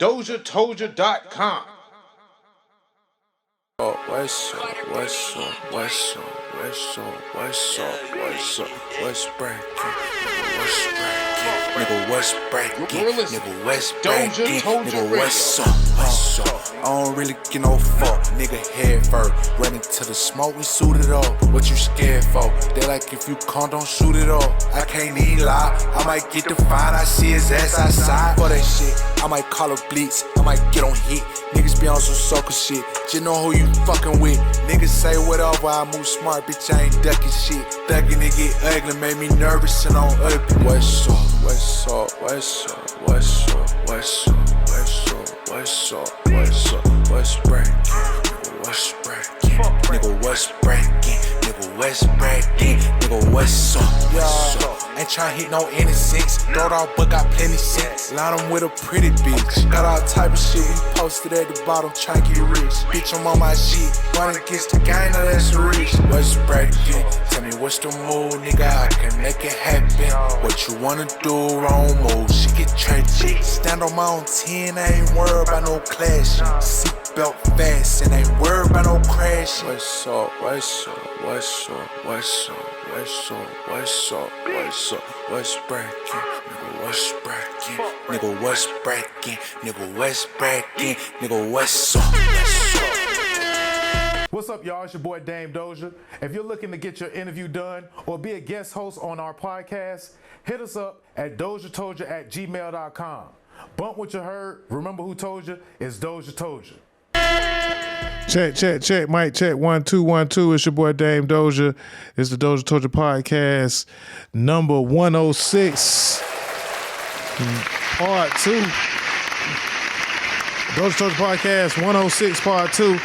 DOZHATOLDYA.COM. What's breaking? Nigga, what's breaking? Nigga, what's breaking? Nigga, what's up? I don't really get no fuck. Nigga, head first. Running to the smoke, we suited up. What you scared for? They like if you can't, don't shoot it up. I can't even lie. I might get the fine. I see his ass outside. For that shit, I might call a bleach. I might get on hit. Niggas be on some sucker shit. Just know who you fucking with. Niggas say whatever, I move smart, bitch, I ain't ducking shit. Ducking it get ugly, made me nervous and on ugly. What's up? What's up? What's up? What's up? What's up? What's up? What's up? What's up? What's breaking? Nigga, what's breaking? Nigga, what's breaking? Nigga, what's breaking? Nigga, what's up? What's up? Ain't tryna hit no innocence. Throw it out, but got plenty sense. Line them with a pretty bitch. Got all type of shit. We posted at the bottom, tryna get rich. Bitch, I'm on my shit. Run against the gang, now that's rich. What's breaking? Tell me what's the move, nigga? I can make it happen. What you wanna do, wrong move. She get trendy. Stand on my own 10, I ain't worried about no clashing. Seatbelt fast, and ain't worried about no crashing. What's up? What's up? What's up? What's up? What's up? What's up? What's up? What's breaking? Nigga, what's breaking? Nigga, what's breaking? Nigga, what's breaking? Nigga, what's up? What's up, y'all? It's your boy Dame Dozha. If you're looking to get your interview done or be a guest host on our podcast, hit us up at DozhaToldya.COM. Bump what you heard. Remember who told you? It's DozhaToldya. Check. Mic check. 1 2 1 2. It's your boy Dame Dozha. It's the DozhaToldya Podcast, number 106, part 2. DozhaToldya Podcast 106, part 2.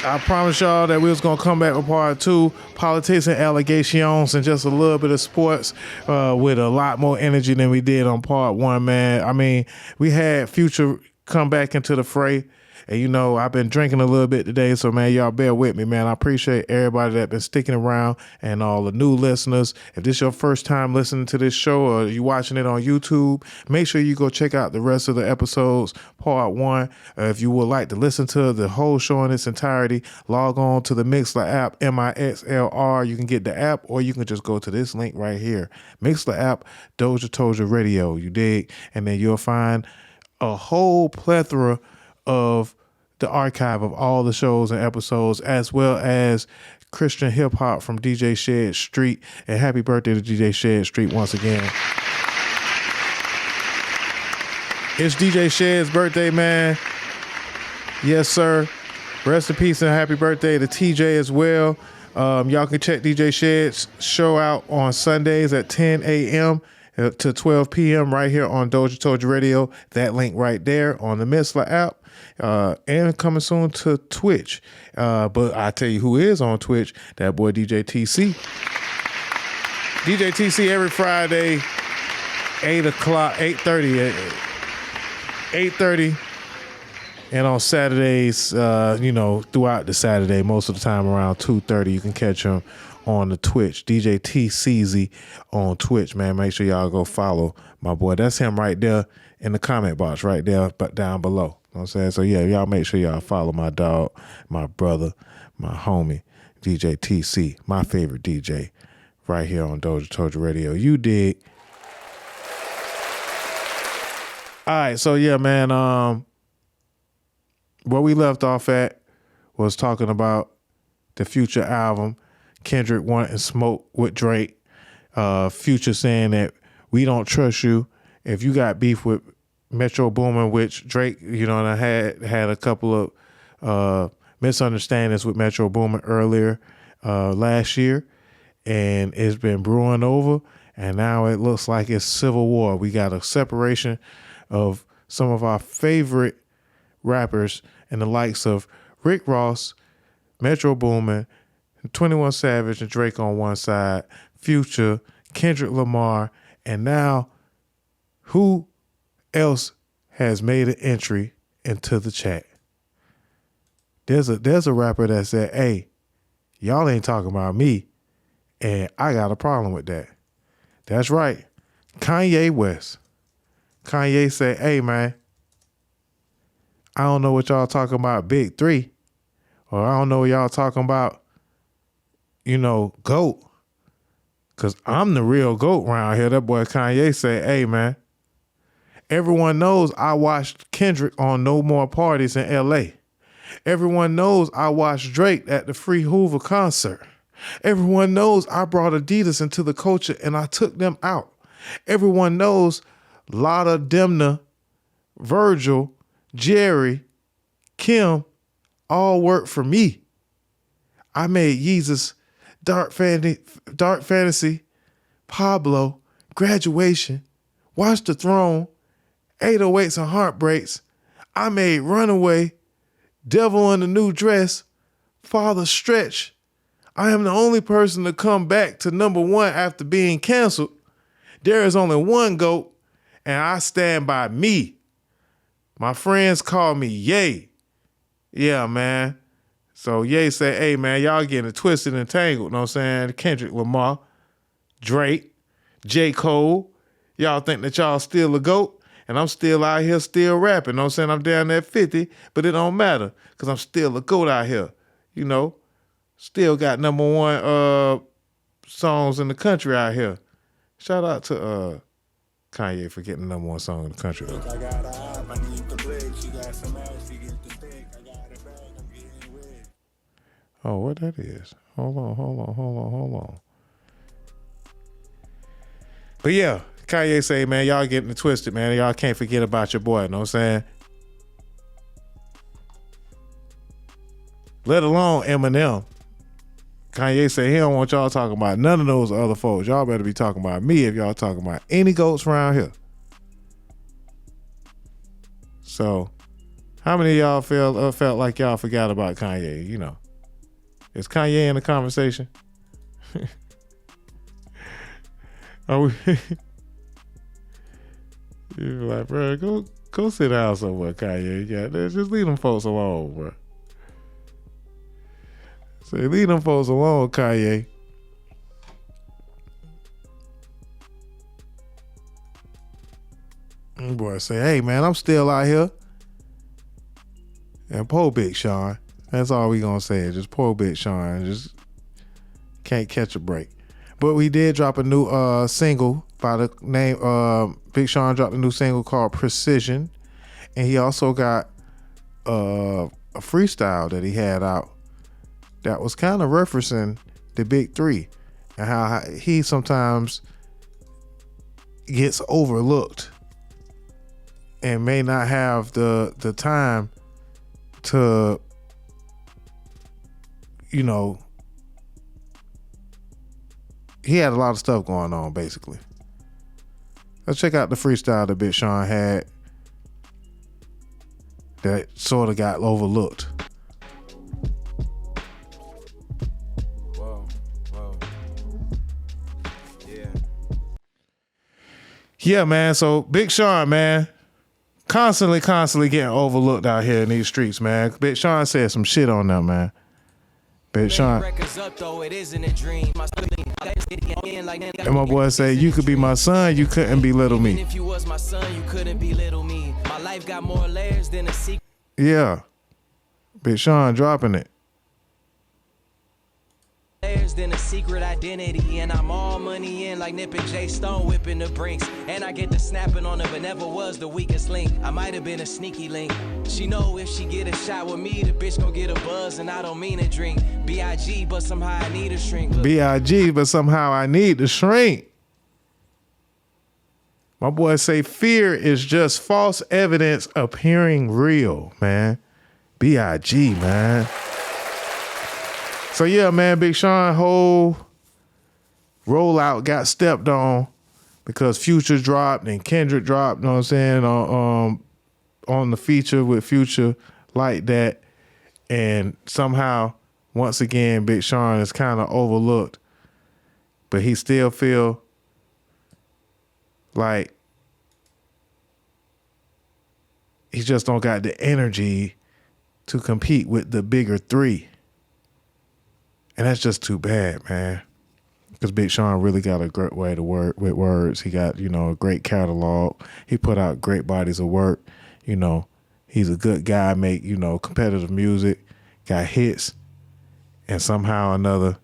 I promised y'all that we was gonna come back with part 2, politics and allegations, and just a little bit of sports with a lot more energy than we did on part 1, man. I mean, we had Future come back into the fray. And, you know, I've been drinking a little bit today, so, man, y'all bear with me, man. I appreciate everybody that been sticking around and all the new listeners. If this is your first time listening to this show or you watching it on YouTube, make sure you go check out the rest of the episodes, part 1. If you would like to listen to the whole show in its entirety, log on to the Mixlr app, MIXLR. You can get the app, or you can just go to this link right here. Mixlr app, DozhaToldya Radio, you dig? And then you'll find a whole plethora of the archive of all the shows and episodes, as well as Christian hip hop from DJ Shed Street. And happy birthday to DJ Shed Street once again. It's DJ Shed's birthday, man. Yes, sir. Rest in peace and happy birthday to TJ as well. Y'all can check DJ Shed's show out on Sundays at 10 a.m. to 12 p.m. right here on DozhaToldya Radio. That link right there on the Mixlr app. And coming soon to Twitch. But I tell you who is on Twitch, that boy DJ TC. DJ TC every Friday, 8:30. And on Saturdays, throughout the Saturday, most of the time around 2:30, you can catch him on the Twitch. DJ TCZ on Twitch, man. Make sure y'all go follow my boy. That's him right there in the comment box right there, but down below. You know what I'm saying? So, yeah, y'all make sure y'all follow my dog, my brother, my homie, DJ TC, my favorite DJ, right here on DozhaToldya Radio. You dig? All right, so, yeah, man, where we left off at was talking about the Future album, Kendrick wanting smoke with Drake, Future saying that we don't trust you if you got beef with Metro Boomin, which Drake, had a couple of misunderstandings with Metro Boomin earlier last year, and it's been brewing over, and now it looks like it's civil war. We got a separation of some of our favorite rappers and the likes of Rick Ross, Metro Boomin, 21 Savage, and Drake on one side, Future, Kendrick Lamar, and now who else has made an entry into the chat? There's a rapper that said, hey, y'all ain't talking about me, and I got a problem with that. That's right. Kanye West. Kanye said, hey, man, I don't know what y'all talking about Big Three, or I don't know what y'all talking about, GOAT, because I'm the real GOAT around here. That boy Kanye said, hey, man, everyone knows I watched Kendrick on No More Parties in L.A. Everyone knows I watched Drake at the Free Hoover concert. Everyone knows I brought Adidas into the culture and I took them out. Everyone knows Lotta, Demna, Virgil, Jerry, Kim all work for me. I made Yeezus, Dark Fantasy, Pablo, Graduation, Watch the Throne, 808s and Heartbreaks. I made Runaway, Devil in the New Dress, Father Stretch. I am the only person to come back to number one after being canceled. There is only one GOAT, and I stand by me. My friends call me Ye. Yeah, man. So Ye said, hey, man, y'all getting it twisted and tangled, know what I'm saying? Kendrick Lamar, Drake, J. Cole. Y'all think that y'all still a GOAT, and I'm still out here still rapping, know what I'm saying? I'm down there at 50, but it don't matter because I'm still a GOAT out here, Still got number one songs in the country out here. Shout out to Kanye for getting the number one song in the country. Oh, what that is? Hold on. But yeah, Kanye say, man, y'all getting it twisted, man. Y'all can't forget about your boy, know what I'm saying? Let alone Eminem. Kanye say he don't want y'all talking about none of those other folks. Y'all better be talking about me if y'all talking about any GOATs around here. So, how many of y'all felt like y'all forgot about Kanye? Is Kanye in the conversation? Are we? You're like, bro, go sit down somewhere, Kanye. Yeah, just leave them folks alone, bro. Say, leave them folks alone, Kanye. Boy, say, hey, man, I'm still out here. And poor Big Sean. That's all we gonna say. Just poor Big Sean. Just can't catch a break. But we did drop a new single by the name, Big Sean dropped a new single called Precision. And he also got a freestyle that he had out that was kind of referencing the Big Three and how he sometimes gets overlooked and may not have the time to, he had a lot of stuff going on, basically. Let's check out the freestyle that Big Sean had that sort of got overlooked. Yeah, man. So Big Sean, man, constantly getting overlooked out here in these streets, man. Big Sean said some shit on them, man. Big Sean. And my boy said, you could be my son, you couldn't belittle me. If you was my son, you couldn't belittle me. My life got more layers than a secret. Yeah. Big Sean dropping it. Than a secret identity, and I'm all money in like Nip and J Stone whipping the brinks, and I get the snapping on her, but never was the weakest link. I might have been a sneaky link. She know if she get a shot with me, the bitch gon' get a buzz, and I don't mean to drink. B.I.G. but somehow I need a shrink. B.I.G. but somehow I need to shrink. My boy say fear is just false evidence appearing real, man. B.I.G. man. So yeah, man, Big Sean whole rollout got stepped on because Future dropped and Kendrick dropped, you know what I'm saying, on the feature with Future like that. And somehow, once again, Big Sean is kind of overlooked. But he still feel like he just don't got the energy to compete with the bigger three. And that's just too bad, man. Because Big Sean really got a great way to work with words. He got, a great catalog. He put out great bodies of work. He's a good guy, make, competitive music, got hits. And somehow or another,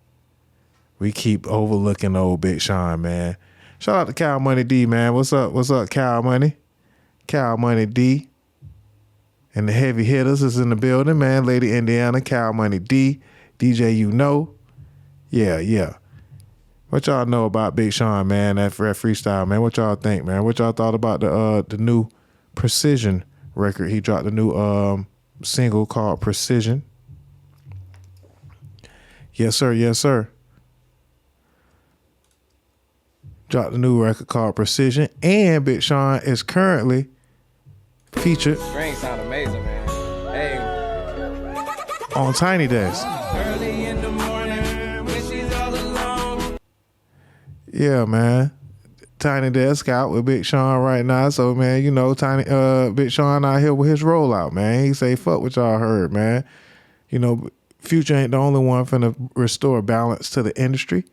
we keep overlooking old Big Sean, man. Shout out to Cal Money D, man. What's up? What's up, Cal Money? Cal Money D. And the heavy hitters is in the building, man. Lady Indiana, Cal Money D. DJ Yeah. What y'all know about Big Sean, man? That freestyle, man. What y'all think, man? What y'all thought about the new Precision record? He dropped a new single called Precision. Yes, sir. Dropped a new record called Precision, and Big Sean is currently featured. String sound amazing, man. Hey. On Tiny Desk. Early in the morning when she's all alone. Yeah, man. Tiny Desk out with Big Sean right now. So, man, Big Sean out here with his rollout, man. He say, fuck what y'all heard, man. Future ain't the only one finna restore balance to the industry.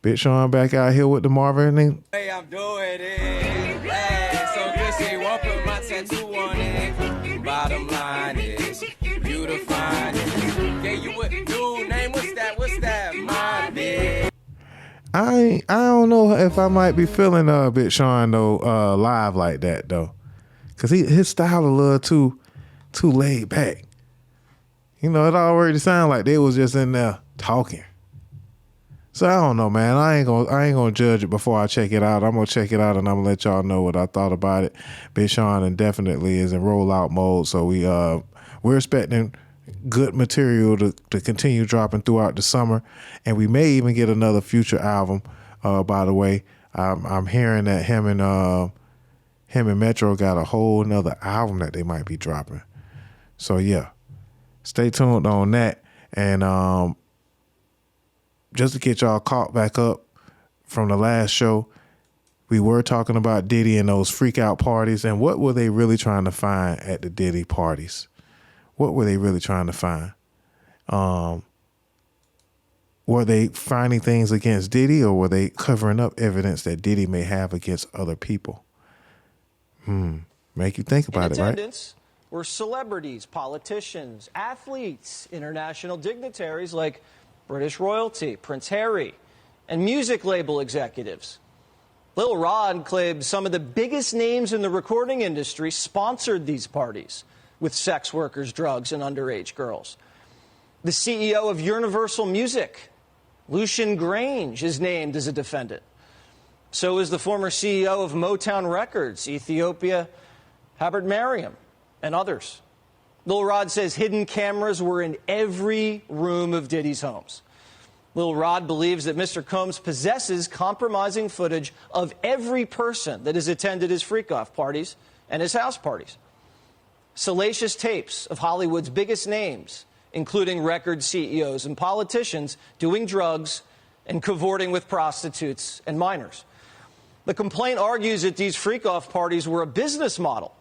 Big Sean back out here with the Marvin and Hey, I'm doing it. Hey, so good she won't put my tattoo on it. Bottom line is, you the finest. Yeah, you a new name. What's that? My big. I don't know if I might be feeling Big Sean though live like that though, cause his style a little too laid back. It already sounded like they was just in there talking. So I don't know, man. I ain't gonna judge it before I check it out. I'm gonna check it out and I'm gonna let y'all know what I thought about it. Big Sean indefinitely is in rollout mode, so we're expecting good material to continue dropping throughout the summer, and we may even get another Future album. By the way, I'm hearing that him and Metro got a whole nother album that they might be dropping. So yeah, stay tuned on that. And just to get y'all caught back up from the last show, we were talking about Diddy and those freak out parties, and what were they really trying to find at the Diddy parties? What were they really trying to find? Were they finding things against Diddy, or were they covering up evidence that Diddy may have against other people? Make you think about it, right? Attendance were celebrities, politicians, athletes, international dignitaries like British royalty, Prince Harry, and music label executives. Lil Rod claimed some of the biggest names in the recording industry sponsored these parties with sex workers, drugs, and underage girls. The CEO of Universal Music, Lucian Grange, is named as a defendant. So is the former CEO of Motown Records, Ethiopia, Habert Mariam, and others. Lil Rod says hidden cameras were in every room of Diddy's homes. Lil Rod believes that Mr. Combs possesses compromising footage of every person that has attended his freak-off parties and his house parties. Salacious tapes of Hollywood's biggest names, including record CEOs and politicians, doing drugs and cavorting with prostitutes and minors. The complaint argues that these freak-off parties were a business model.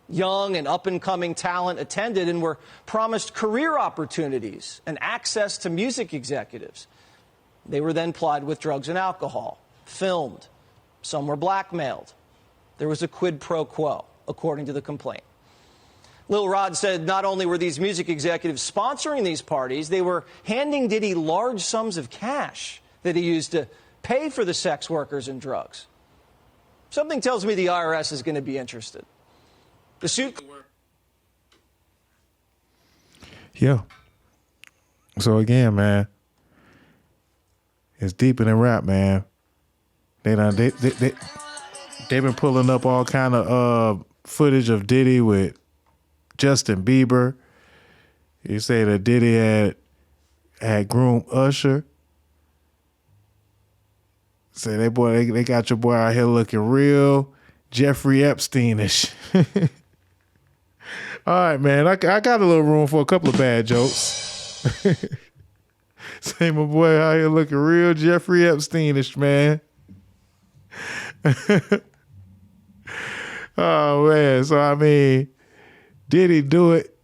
Young and up-and-coming talent attended and were promised career opportunities and access to music executives. They were then plied with drugs and alcohol, filmed. Some were blackmailed. There was a quid pro quo, according to the complaint. Lil Rod said not only were these music executives sponsoring these parties, they were handing Diddy large sums of cash that he used to pay for the sex workers and drugs. Something tells me the IRS is going to be interested. The suit. Yeah. So again, man, it's deeper than rap, man. They've been pulling up all kind of footage of Diddy with Justin Bieber. You say that Diddy had groomed Usher. Say they got your boy out here looking real Jeffrey Epstein-ish. All right, man. I got a little room for a couple of bad jokes. Say my boy out here looking real Jeffrey Epstein-ish, man. Oh, man. So, I mean, did he do it?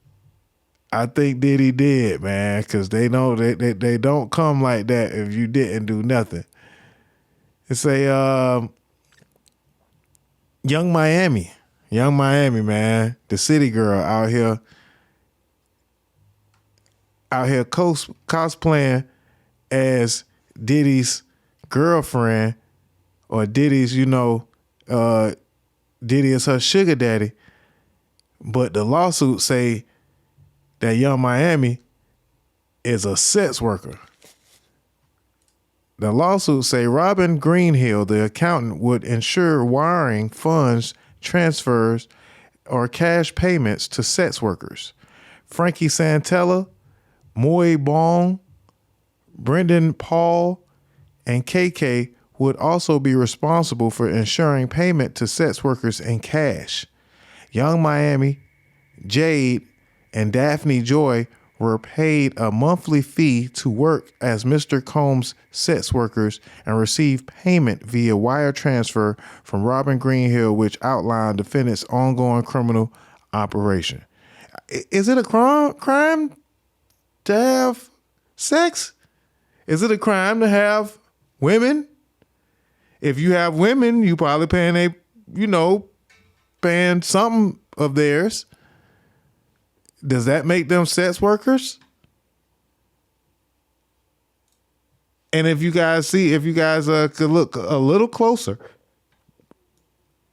I think Diddy did, man, because they know they don't come like that if you didn't do nothing. It's a Young Miami, man, the city girl out here cosplaying as Diddy's girlfriend, or Diddy's, Diddy is her sugar daddy. But the lawsuit say that Young Miami is a sex worker. The lawsuit say Robin Greenhill, the accountant, would ensure wiring funds, transfers, or cash payments to sex workers. Frankie Santella, Moy Bong, Brendan Paul, and KK would also be responsible for ensuring payment to sex workers in cash. Young Miami, Jade, and Daphne Joy were paid a monthly fee to work as Mr. Combs' sex workers and receive payment via wire transfer from Robin Greenhill, which outlined defendant's ongoing criminal operation. Is it a crime to have sex? Is it a crime to have women? If you have women, you probably paying something of theirs. Does that make them sex workers? And if you guys could look a little closer,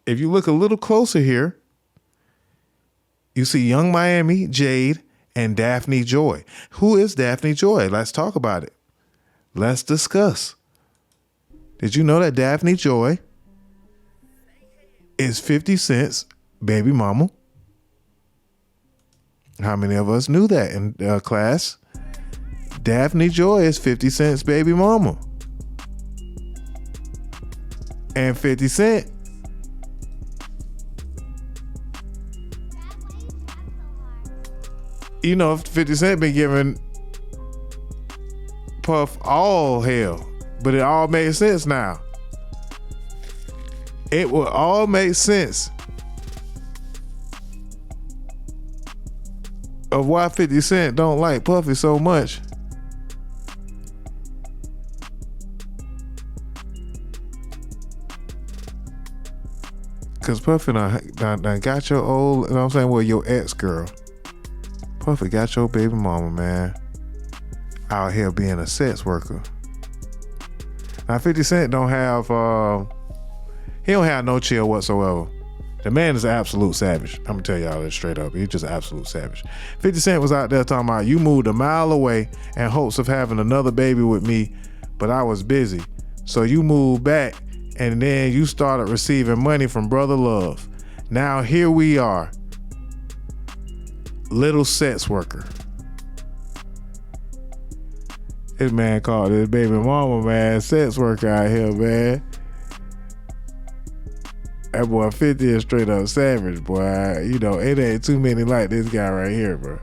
here, you see Young Miami, Jade, and Daphne Joy. Who is Daphne Joy? Let's talk about it. Let's discuss. Did you know that Daphne Joy is 50 Cent's baby mama? How many of us knew that in class? Daphne Joy is 50 Cent's baby mama. And 50 Cent you know, 50 Cent been giving Puff all hell, but it all makes sense now. It will all make sense of why 50 Cent don't like Puffy so much. Cause Puffy done got your old, you know what I'm saying, well, your ex-girl. Puffy got your baby mama, man, out here being a sex worker. Now 50 Cent don't have, he don't have no chill whatsoever. The man is an absolute savage. I'm gonna tell y'all this straight up. He's just an absolute savage. 50 Cent was out there talking about, you moved a mile away in hopes of having another baby with me, but I was busy. So you moved back and then you started receiving money from Brother Love. Now here we are. Little sex worker. This man called his baby mama, man, sex worker out here, man. That boy 50 is straight up savage, boy. You know, it ain't too many like this guy right here, bro.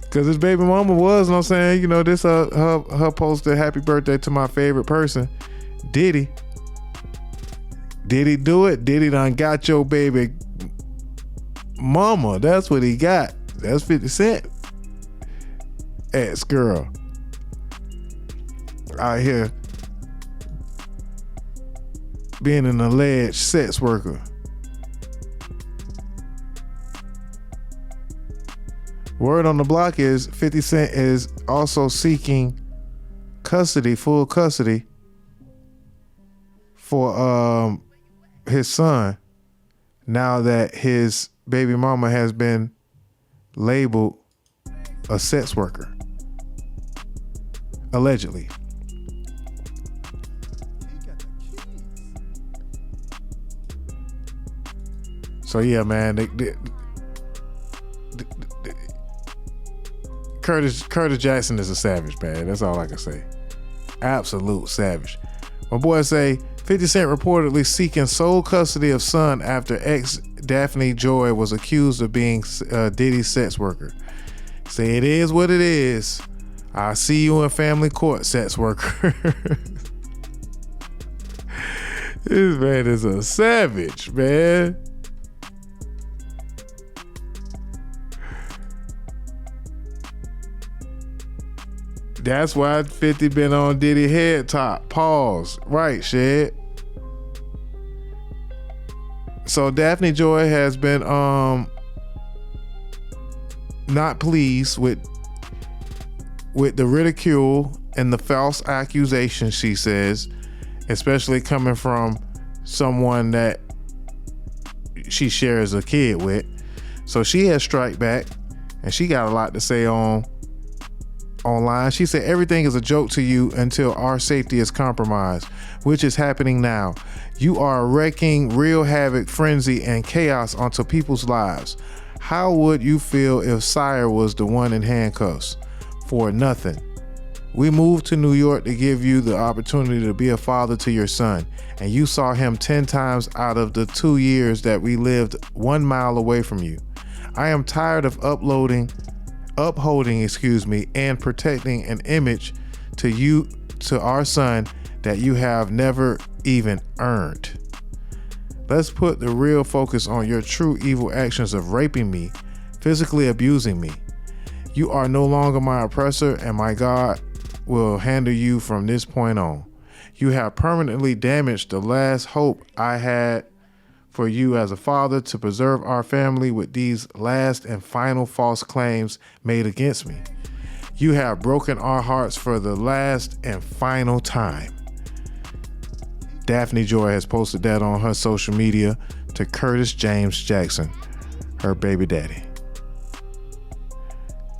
Cause his baby mama was, you know what I'm saying, you know, this her posted happy birthday to my favorite person, Diddy. Diddy do it? Diddy done got your baby mama. That's what he got. That's 50 Cent. Ex-girl. Out here being an alleged sex worker. Word on the block is 50 Cent is also seeking custody, full custody for his son, now that his baby mama has been labeled a sex worker. Allegedly. So yeah, man, Curtis Jackson is a savage, man. That's all I can say. Absolute savage. My boy say 50 Cent reportedly seeking sole custody of son after ex Daphne Joy was accused of being Diddy's sex worker. Say it is what it is. I'll see you in family court, sex worker. This man is a savage, man. That's why 50 been on Diddy head top. Pause. Right, shit. So Daphne Joy has been not pleased with the ridicule and the false accusations, she says, especially coming from someone that she shares a kid with. So she has strike back, and she got a lot to say online. She said, everything is a joke to you until our safety is compromised, which is happening now. You are wreaking real havoc, frenzy, and chaos onto people's lives. How would you feel if Sire was the one in handcuffs? For nothing. We moved to New York to give you the opportunity to be a father to your son, and you saw him 10 times out of the 2 years that we lived 1 mile away from you. I am tired of upholding, and protecting an image to our son that you have never even earned. Let's put the real focus on your true evil actions of raping me, physically abusing me. You are no longer my oppressor, and my God will handle you from this point on. You have permanently damaged the last hope I had for you as a father to preserve our family with these last and final false claims made against me. You have broken our hearts for the last and final time. Daphne Joy has posted that on her social media to Curtis James Jackson, her baby daddy.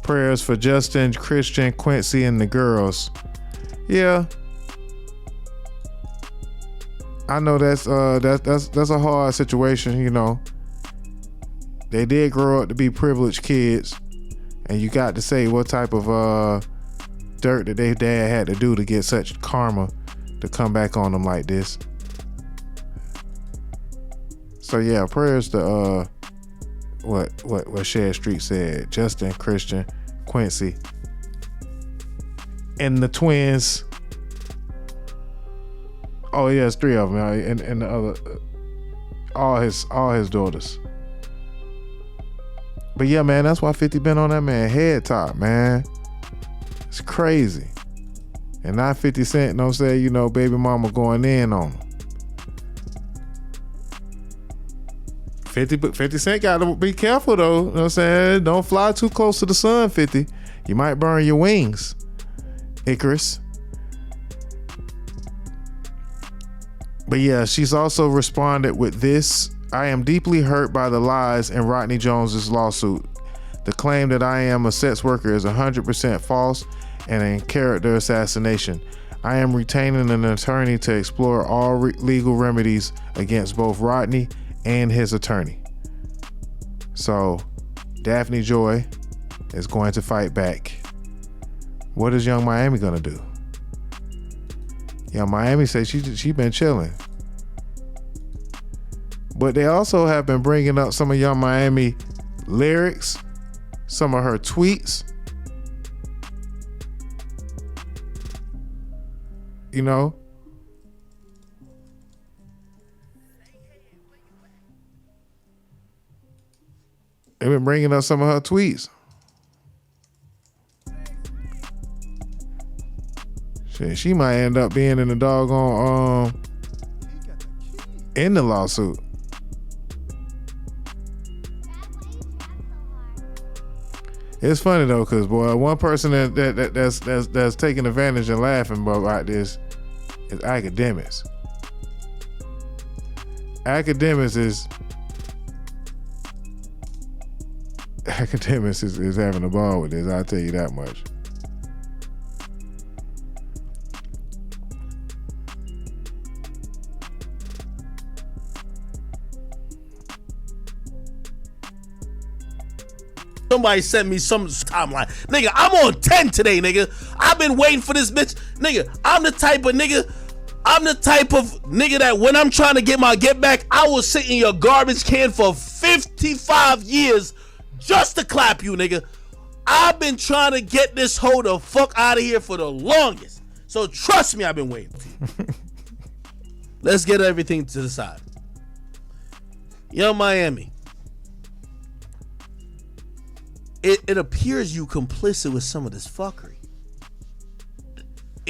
Prayers for Justin, Christian, Quincy, and the girls. Yeah, I know that's a hard situation. You know, they did grow up to be privileged kids, and you got to say what type of dirt that their dad had to do to get such karma to come back on them like this. So yeah, prayers to what Shed Street said. Justin, Christian, Quincy, and the twins. Oh yeah, it's 3 of them, and the other, all his daughters. But yeah, man, that's why 50 been on that man head top, man. It's crazy. And not 50 Cent, don't say, you know, baby mama going in on him. 50 Cent got to be careful though, you know what I'm saying? Don't fly too close to the sun, 50. You might burn your wings, Icarus. But yeah, she's also responded with this. I am deeply hurt by the lies in Rodney Jones's lawsuit. The claim that I am a sex worker is 100% false and a character assassination. I am retaining an attorney to explore all legal remedies against both Rodney and his attorney. So Daphne Joy is going to fight back. What is Young Miami gonna do? Young Miami says she been chilling, but they also have been bringing up some of Young Miami lyrics, some of her tweets. You know, they've been bringing up some of her tweets. Shit, she might end up being in the doggone in the lawsuit. It's funny though, cause boy, one person that's taking advantage and laughing about this is academics. Academics is having a ball with this. I'll tell you that much. Somebody sent me some timeline. Nigga, I'm on 10 today, nigga. I've been waiting for this bitch. Nigga, I'm the type of nigga that when I'm trying to get my get back, I will sit in your garbage can for 55 years just to clap you, nigga. I've been trying to get this hoe the fuck out of here for the longest. So trust me, I've been waiting. Let's get everything to the side. Young Miami. It appears you complicit with some of this fuckery.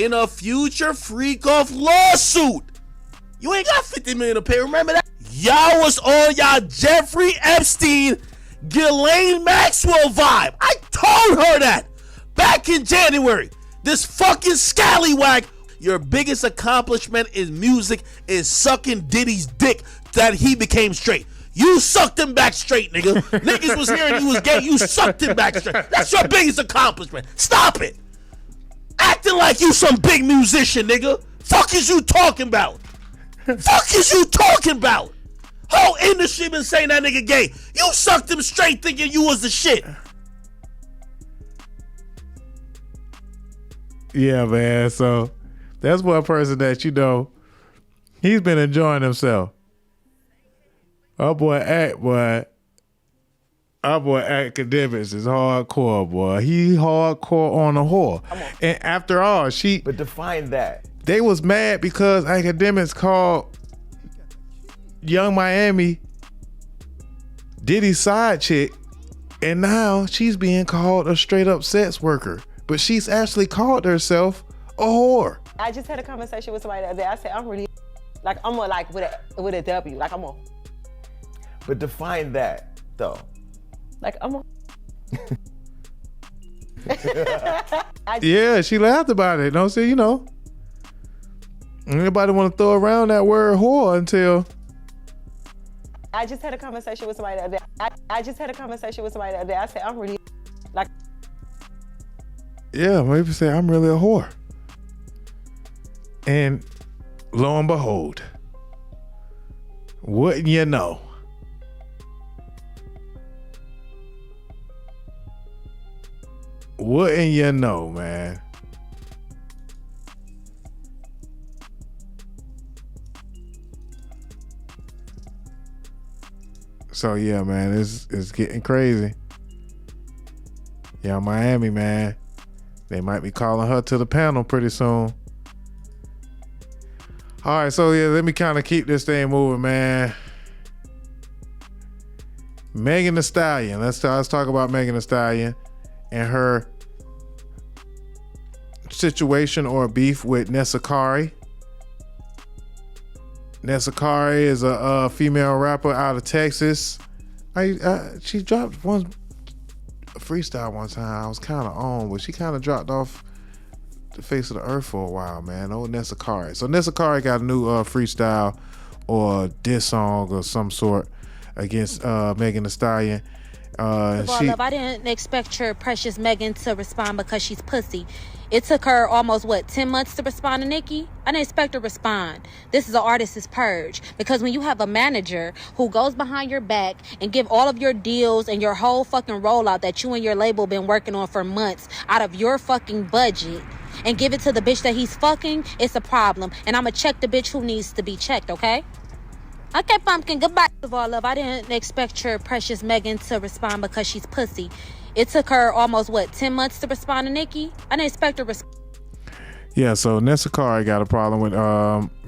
in a future freak-off lawsuit. You ain't got $50 million to pay, remember that? Y'all was on y'all Jeffrey Epstein, Ghislaine Maxwell vibe. I told her that back in January. This fucking scallywag. Your biggest accomplishment in music is sucking Diddy's dick that he became straight. You sucked him back straight, nigga. Niggas was hearing he was gay. You sucked him back straight. That's your biggest accomplishment. Stop it. Acting like you some big musician, nigga. Fuck is you talking about? Fuck is you talking about? Whole industry been saying that nigga gay. You sucked him straight thinking you was the shit. Yeah, man. So that's one person that, you know, he's been enjoying himself. Our boy Academics is hardcore, boy. He hardcore on the whore. And after all, But define that. They was mad because Academics called Young Miami Diddy's side chick, and now she's being called a straight up sex worker. But she's actually called herself a whore. I just had a conversation with somebody the other day. I said, I'm really, like, I'm a, like, with a W. Like, I'm a. But define that, though. Like, I'm a. Yeah, she laughed about it. Don't say, you know. Anybody want to throw around that word whore until. I just had a conversation with somebody the other day. I just had a conversation with somebody the other day. I said, I'm really, like. Yeah, maybe say, I'm really a whore. And lo and behold, wouldn't you know? Wouldn't you know, man? So yeah, man, it's getting crazy. Yeah, Miami, man. They might be calling her to the panel pretty soon. All right, so yeah, let me kind of keep this thing moving, man. Megan Thee Stallion. Let's talk about Megan Thee Stallion and her situation or beef with Nessacary. Nessacary is a female rapper out of Texas. She dropped a freestyle one time. I was kind of on, but she kind of dropped off the face of the earth for a while, man. Old Nessacary. So Nessacary got a new freestyle or diss song or some sort against Megan Thee Stallion. Love, I didn't expect your precious Megan to respond because she's pussy. It took her almost, 10 months to respond to Nicki? I didn't expect her to respond. This is an artist's purge. Because when you have a manager who goes behind your back and give all of your deals and your whole fucking rollout that you and your label been working on for months out of your fucking budget and give it to the bitch that he's fucking, it's a problem. And I'ma check the bitch who needs to be checked, okay? Okay, pumpkin, goodbye. First of all, love, I didn't expect your precious Megan to respond because she's pussy. It took her almost, 10 months to respond to Nicki? I didn't expect her to respond. Yeah, so Nessacary got a problem with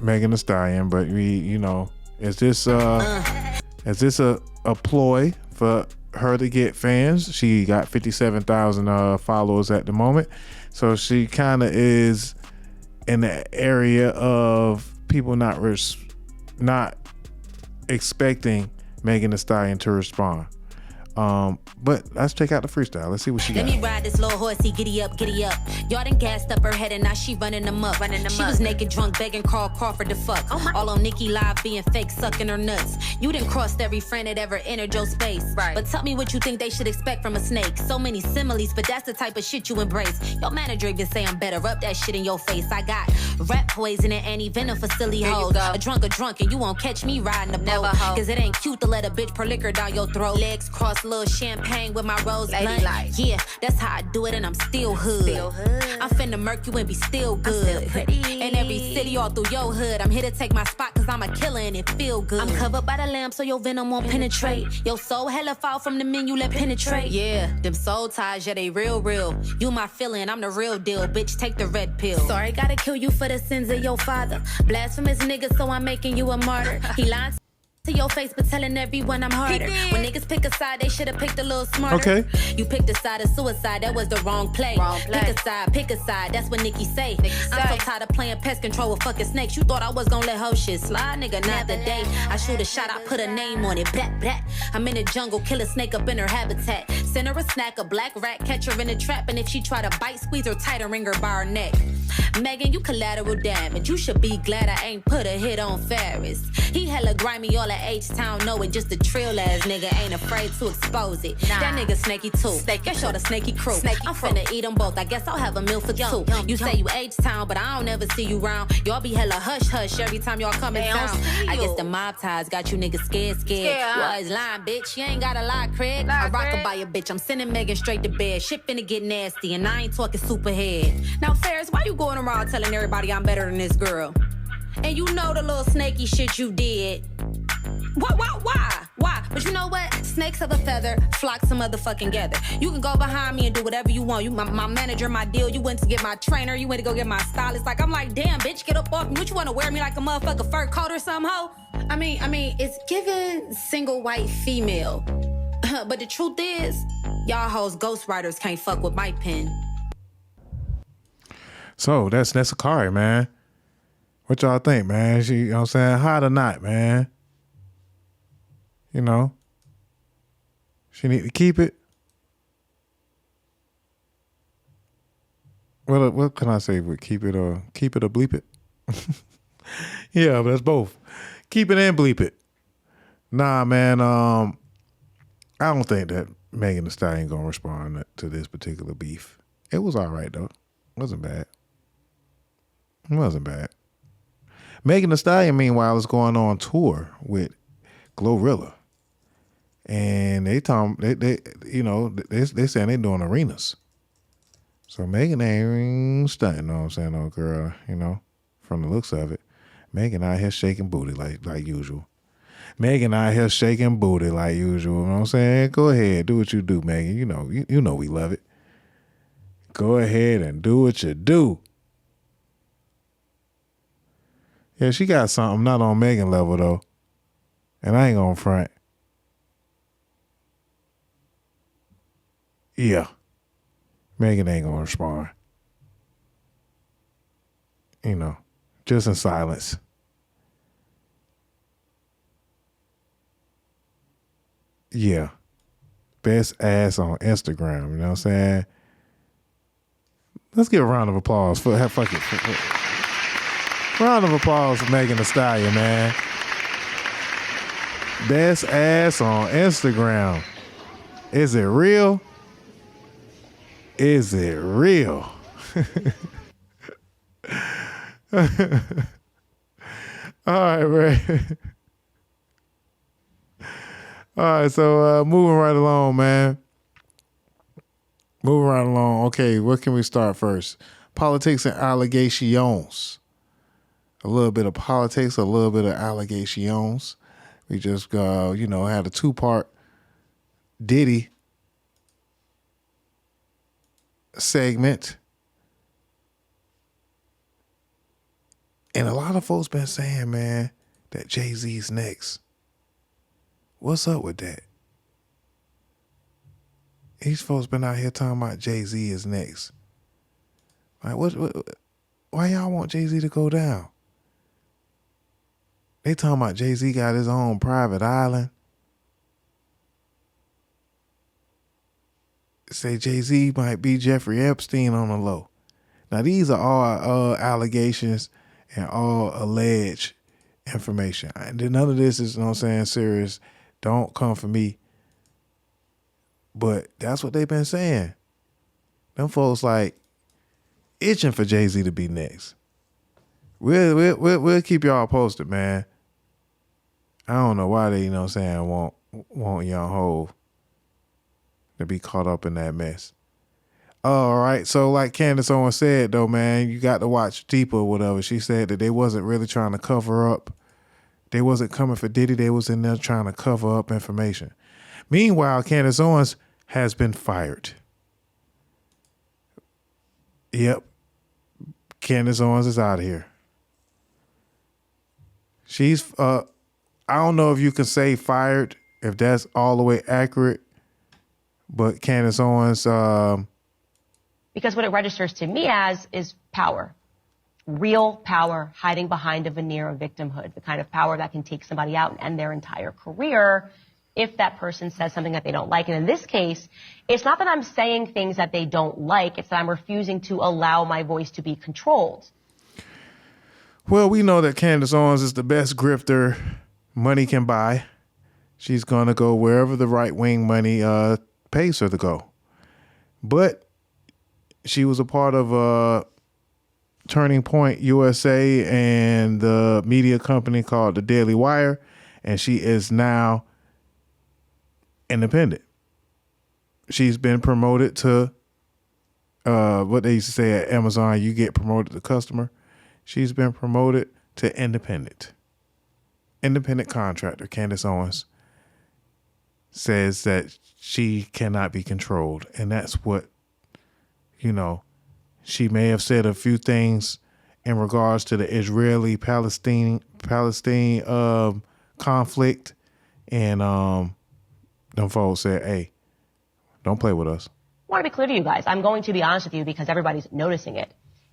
Megan Thee Stallion, but is this a ploy for her to get fans? She got 57,000 followers at the moment, so she kind of is in the area of people not expecting Megan Thee Stallion to respond. But let's check out the freestyle. Let's see what she got. Let me ride this little horsey, giddy up, giddy up. Y'all done gassed up her head and now she running them up. She was naked, drunk, begging Carl Crawford to fuck. All on Nicki live being fake, sucking her nuts. You done crossed every friend that ever entered your space. Right. But tell me what you think they should expect from a snake. So many similes, but that's the type of shit you embrace. Your manager even say I'm better, up that shit in your face. I got rat poison and anti-venom for silly hoes. A drunk and you won't catch me riding a boat. Cause it ain't cute to let a bitch pour liquor down your throat. Legs crossed, little champagne with my rose blunt. Yeah, that's how I do it and I'm still hood. I'm finna murk you and be still good. In every city all through your hood, I'm here to take my spot cause I'm a killer and it feel good. I'm covered by the lamp so your venom won't penetrate. Your soul hella fall from the menu, let penetrate. Yeah, them soul ties, yeah, they real. You my feeling, I'm the real deal. Bitch, take the red pill. Sorry, gotta kill you for the sins of your father. Blasphemous nigga, so I'm making you a martyr. He lied. to your face, but telling everyone I'm harder. When niggas pick a side, they should've picked a little smarter. Okay. You picked a side of suicide, that was the wrong play. Pick a side, that's what Nikki say. I'm so tired of playing pest control with fucking snakes. You thought I was gonna let hoe shit slide, nigga, not the day. I shoot a shot, I put a name on it, blat, blat. I'm in the jungle, kill a snake up in her habitat. Send her a snack, a black rat, catch her in a trap. And if she try to bite, squeeze her tight and ring her by her neck. Megan, you collateral damage. You should be glad I ain't put a hit on Ferris. He hella grimy all at H-Town, know it. Just a trill ass nigga, ain't afraid to expose it. That nigga snaky too. Guess you're the snaky crew. I'm finna eat them both. I guess I'll have a meal for two. You say you H-Town, but I don't ever see you round. Y'all be hella hush hush every time y'all come in town. I guess the mob ties got you niggas scared. You always lying, bitch. You ain't gotta lie, Craig. I rock by a bitch. I'm sending Megan straight to bed. Shit finna get nasty, and I ain't talking superhead. Now, Ferris, why you going around telling everybody I'm better than this girl? And you know the little snaky shit you did. Why? But you know what? Snakes of a feather flock some motherfucking together. You can go behind me and do whatever you want. You my manager, my deal. You went to get my trainer. You went to go get my stylist. Like, I'm like, damn, bitch, get up off me. What, you want to wear me like a motherfucking fur coat or something, ho? I mean, it's given single white female. But the truth is, y'all hoes ghostwriters can't fuck with my pen. So that's Nessacary, man. What y'all think, man? She, you know what I'm saying? Hot or not, man? You know? She need to keep it. What can I say? Keep it or bleep it? Yeah, but that's both. Keep it and bleep it. Nah, man. I don't think that Megan Thee Stallion gonna respond to this particular beef. It was all right though. It wasn't bad. Megan Thee Stallion, meanwhile, is going on tour with Glorilla, and they saying they doing arenas. So Megan ain't stunting, know what I'm saying, no girl, from the looks of it. Megan out here shaking booty like usual. You know what I'm saying? Go ahead, do what you do, Megan. You know we love it. Go ahead and do what you do. Yeah, she got something not on Megan level though. And I ain't gonna front. Yeah. Megan ain't gonna respond. Just in silence. Yeah. Best ass on Instagram, you know what I'm saying? Let's give a round of applause for that fucking. Round of applause for Megan Thee Stallion, man. Best ass on Instagram. Is it real? Is it real? All right, man. All right, so moving right along, man. Moving right along. Okay, where can we start first? Politics and allegations. A little bit of politics, a little bit of allegations. We just, had a 2-part Diddy segment. And a lot of folks been saying, man, that Jay-Z's next. What's up with that? These folks been out here talking about Jay-Z is next. Like, why y'all want Jay-Z to go down? They talking about Jay-Z got his own private island. Say Jay-Z might be Jeffrey Epstein on the low. Now, these are all allegations and all alleged information. None of this is, serious. Don't come for me. But that's what they've been saying. Them folks like itching for Jay-Z to be next. We'll keep y'all posted, man. I don't know why they, want Young Hov to be caught up in that mess. All right, so like Candace Owens said, though, man, you got to watch deeper or whatever. She said that they wasn't really trying to cover up. They wasn't coming for Diddy. They was in there trying to cover up information. Meanwhile, Candace Owens has been fired. Yep. Candace Owens is out of here. She's I don't know if you can say fired, if that's all the way accurate, but Candace Owens... because what it registers to me as is power. Real power hiding behind a veneer of victimhood, the kind of power that can take somebody out and end their entire career if that person says something that they don't like. And in this case, it's not that I'm saying things that they don't like, it's that I'm refusing to allow my voice to be controlled. Well, we know that Candace Owens is the best grifter money can buy. She's going to go wherever the right-wing money pays her to go. But she was a part of Turning Point USA and the media company called The Daily Wire, and she is now independent. She's been promoted to what they used to say at Amazon, you get promoted to customer. She's been promoted to independent. Independent contractor. Candace Owens says that she cannot be controlled. And that's what, she may have said a few things in regards to the Israeli-Palestine conflict. And them folks said, hey, don't play with us. I want to be clear to you guys. I'm going to be honest with you because everybody's noticing it.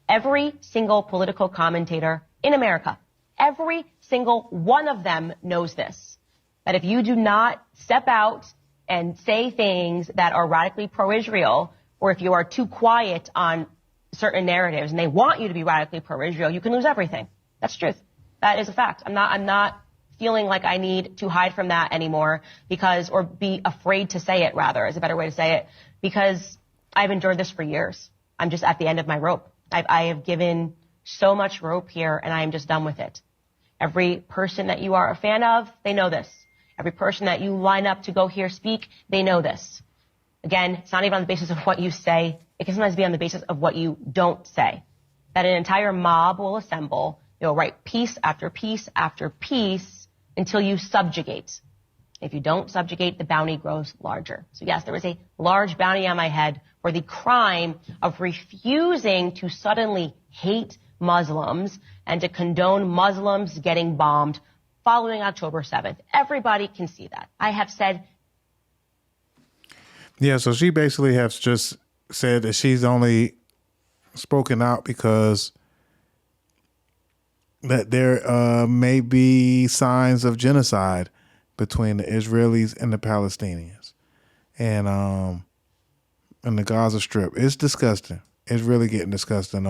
Every single political commentator in America, every single one of them knows this, that if you do not step out and say things that are radically pro-Israel, or if you are too quiet on certain narratives and they want you to be radically pro-Israel, you can lose everything. That's the truth. That is a fact. I'm not feeling like I need to hide from that anymore or be afraid to say it, rather, is a better way to say it, because I've endured this for years. I'm just at the end of my rope. I have given so much rope here, and I am just done with it. Every person that you are a fan of, they know this. Every person that you line up to go hear speak, they know this. Again, it's not even on the basis of what you say. It can sometimes be on the basis of what you don't say. That an entire mob will assemble, they'll write piece after piece after piece until you subjugate. If you don't subjugate, the bounty grows larger. So yes, there is a large bounty on my head for the crime of refusing to suddenly hate Muslims and to condone Muslims getting bombed following October 7th. Everybody can see that. I have said... Yeah, so she basically has just said that she's only spoken out because that there may be signs of genocide between the Israelis and the Palestinians. And the Gaza Strip. It's disgusting. It's really getting disgusting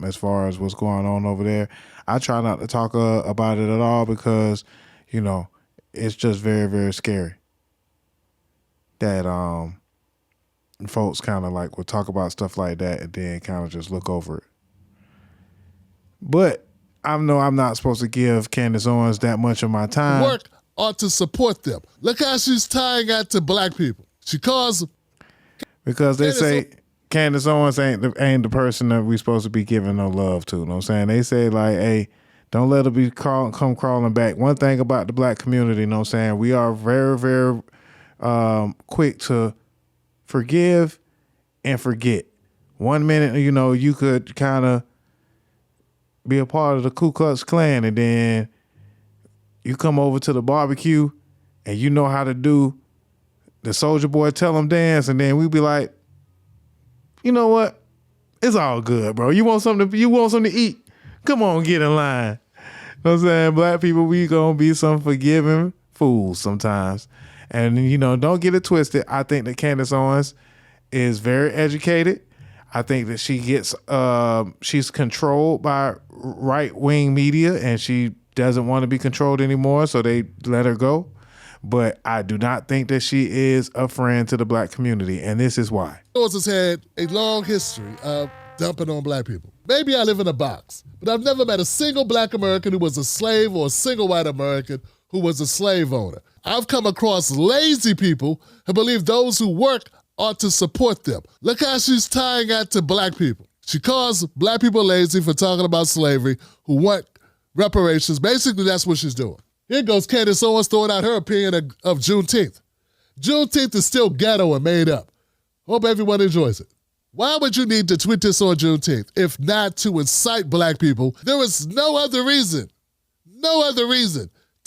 as far as what's going on over there. I try not to talk about it at all because, it's just very, very scary that folks kind of will talk about stuff like that and then kind of just look over it. But I know I'm not supposed to give Candace Owens that much of my time. Work ought to support them. Look how she's tying that to black people. She calls... Because they say Candace Owens ain't the person that we supposed to be giving no love to. You know what I'm saying? They say hey, don't let her come crawling back. One thing about the black community, you know what I'm saying? We are very, very quick to forgive and forget. 1 minute, you could kind of be a part of the Ku Klux Klan and then you come over to the barbecue and you know how to do the Soulja Boy Tell 'em dance, and then we be like, you know what? It's all good, bro. You want something to eat? Come on, get in line. You know what I'm saying? Black people, we gonna be some forgiving fools sometimes. And, don't get it twisted. I think that Candace Owens is very educated. I think that she's controlled by right-wing media and she doesn't want to be controlled anymore, so they let her go. But I do not think that she is a friend to the black community, and this is why. Owens has had a long history of dumping on black people. Maybe I live in a box, but I've never met a single black American who was a slave or a single white American who was a slave owner. I've come across lazy people who believe those who work ought to support them. Look how she's tying that to black people. She calls black people lazy for talking about slavery, who want reparations. Basically, that's what she's doing. Here goes Candace Owens throwing out her opinion of Juneteenth. Juneteenth is still ghetto and made up. Hope everyone enjoys it. Why would you need to tweet this on Juneteenth if not to incite black people? There is no other reason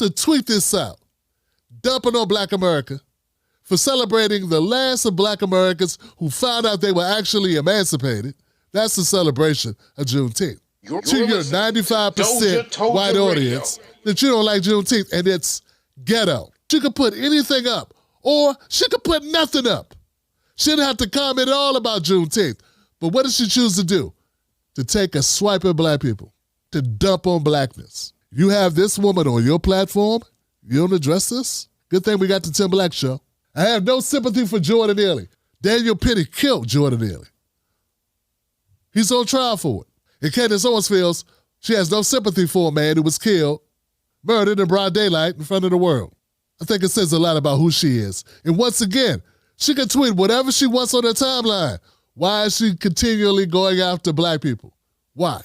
to tweet this out, dumping on Black America for celebrating the last of Black Americans who found out they were actually emancipated. That's the celebration of Juneteenth. To your 95% white audience that you don't like Juneteenth, and it's ghetto. She could put anything up, or she could put nothing up. She didn't have to comment at all about Juneteenth. But what did she choose to do? To take a swipe at Black people, to dump on blackness. You have this woman on your platform, you don't address this? Good thing we got the Tim Black Show. I have no sympathy for Jordan Neely. Daniel Penny killed Jordan Neely. He's on trial for it. And Candace Owens feels she has no sympathy for a man who was killed, murdered in broad daylight in front of the world. I think it says a lot about who she is. And once again, she can tweet whatever she wants on her timeline. Why is she continually going after Black people? Why?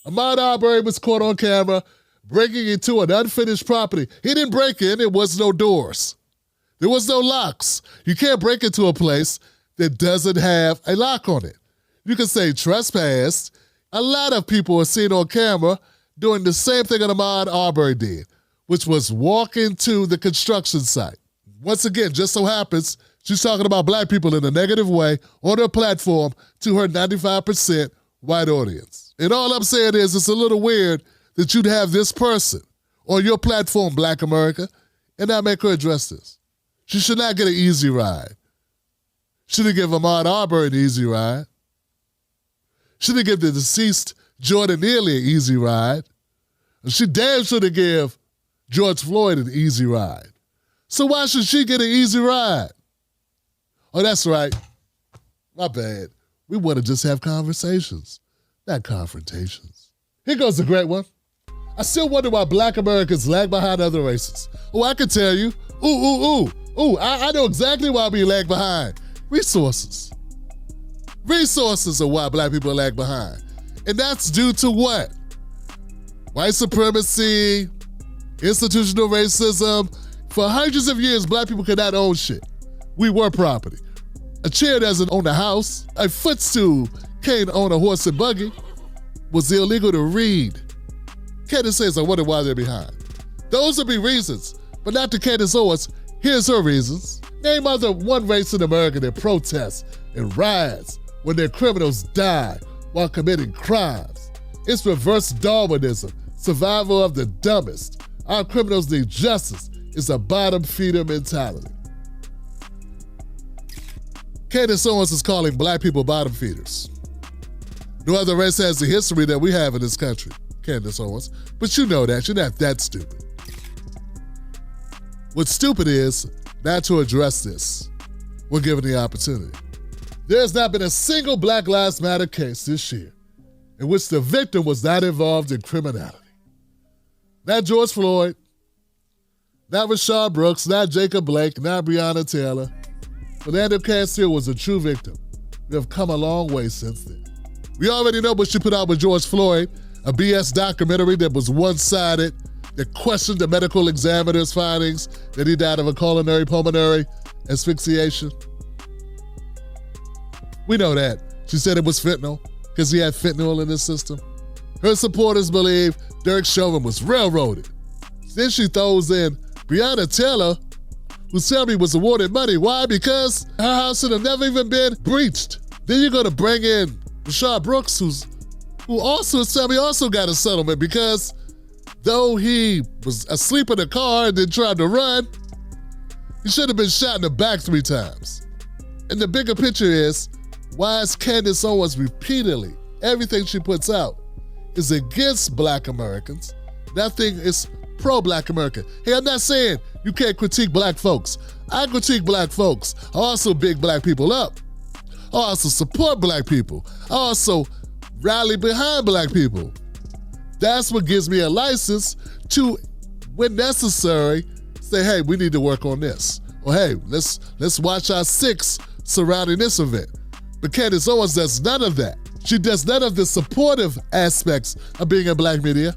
Ahmaud Arbery was caught on camera breaking into an unfinished property. He didn't break in. There was no doors. There was no locks. You can't break into a place that doesn't have a lock on it. You can say trespassed. A lot of people are seen on camera doing the same thing that Ahmaud Arbery did, which was walk into the construction site. Once again, just so happens, she's talking about Black people in a negative way on her platform to her 95% white audience. And all I'm saying is it's a little weird that you'd have this person on your platform, Black America, and not make her address this. She should not get an easy ride. She didn't give Ahmaud Arbery an easy ride. She didn't give the deceased Jordan Neely an easy ride. And she damn sure didn't give George Floyd an easy ride. So why should she get an easy ride? Oh, that's right. My bad. We want to just have conversations, not confrontations. Here goes a great one. I still wonder why Black Americans lag behind other races. Oh, I can tell you. I know exactly why we lag behind. Resources. Resources are why Black people lag behind. And that's due to what? White supremacy, institutional racism. For hundreds of years, Black people could not own shit. We were property. A chair doesn't own a house. A footstool can't own a horse and buggy. Was illegal to read. Candace says, I wonder why they're behind. Those would be reasons, but not to Candace Owens. Here's her reasons. Name other one race in America that protests and riots when their criminals die while committing crimes. It's reverse Darwinism, survival of the dumbest. Our criminals need justice. It's a bottom feeder mentality. Candace Owens is calling Black people bottom feeders. No other race has the history that we have in this country, Candace Owens, but you know that. You're not that stupid. What's stupid is not to address this when given the opportunity. There's not been a single Black Lives Matter case this year in which the victim was not involved in criminality. Not George Floyd, not Rashard Brooks, not Jacob Blake, not Breonna Taylor. Philando Castile was a true victim. We have come a long way since then. We already know what she put out with George Floyd, a BS documentary that was one-sided, that questioned the medical examiner's findings that he died of a coronary pulmonary asphyxiation. We know that. She said it was fentanyl because he had fentanyl in his system. Her supporters believe Derek Chauvin was railroaded. Then she throws in Breonna Taylor, who tell me was awarded money. Why? Because her house should have never even been breached. Then you're going to bring in Rashard Brooks, who also tell me also got a settlement because though he was asleep in the car and then tried to run, he should have been shot in the back 3 times. And the bigger picture is, why is Candace Owens repeatedly, everything she puts out is against Black Americans? Nothing is pro-Black American. Hey, I'm not saying you can't critique Black folks. I critique Black folks. I also big Black people up. I also support Black people. I also rally behind Black people. That's what gives me a license to, when necessary, say, hey, we need to work on this. Or hey, let's watch our 6 surrounding this event. But Candace Owens does none of that. She does none of the supportive aspects of being in Black media,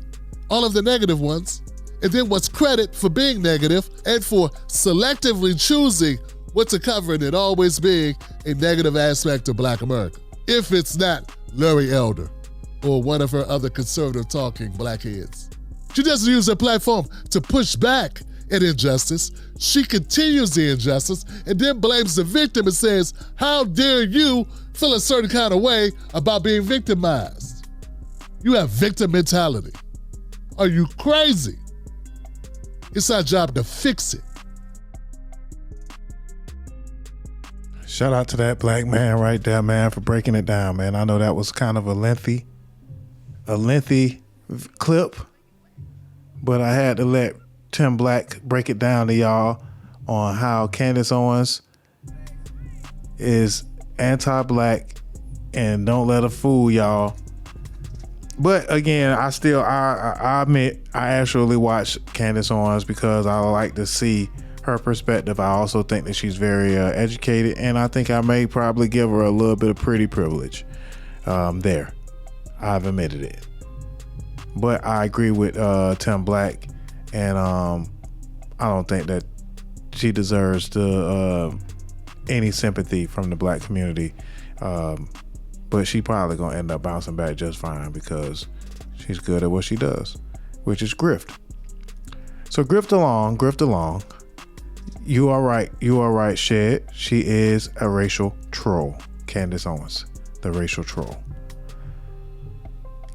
all of the negative ones, and then what's credit for being negative and for selectively choosing what to cover and it always being a negative aspect of Black America. If it's not Larry Elder or one of her other conservative talking blackheads. She doesn't use her platform to push back at injustice. She continues the injustice and then blames the victim and says, how dare you feel a certain kind of way about being victimized? You have victim mentality. Are you crazy? It's our job to fix it. Shout out to that black man right there, man, for breaking it down, man. I know that was kind of a lengthy clip, but I had to let Tim Black break it down to y'all on how Candace Owens is anti-black and don't let her fool y'all. But again, I admit I actually watch Candace Owens because I like to see her perspective. I also think that she's very educated, and I think I may probably give her a little bit of pretty privilege there. I've admitted it. But I agree with Tim Black, and I don't think that she deserves any sympathy from the black community. But she probably gonna end up bouncing back just fine because she's good at what she does, which is grift. So grift along. You are right, Shed. She is a racial troll. Candace Owens, the racial troll.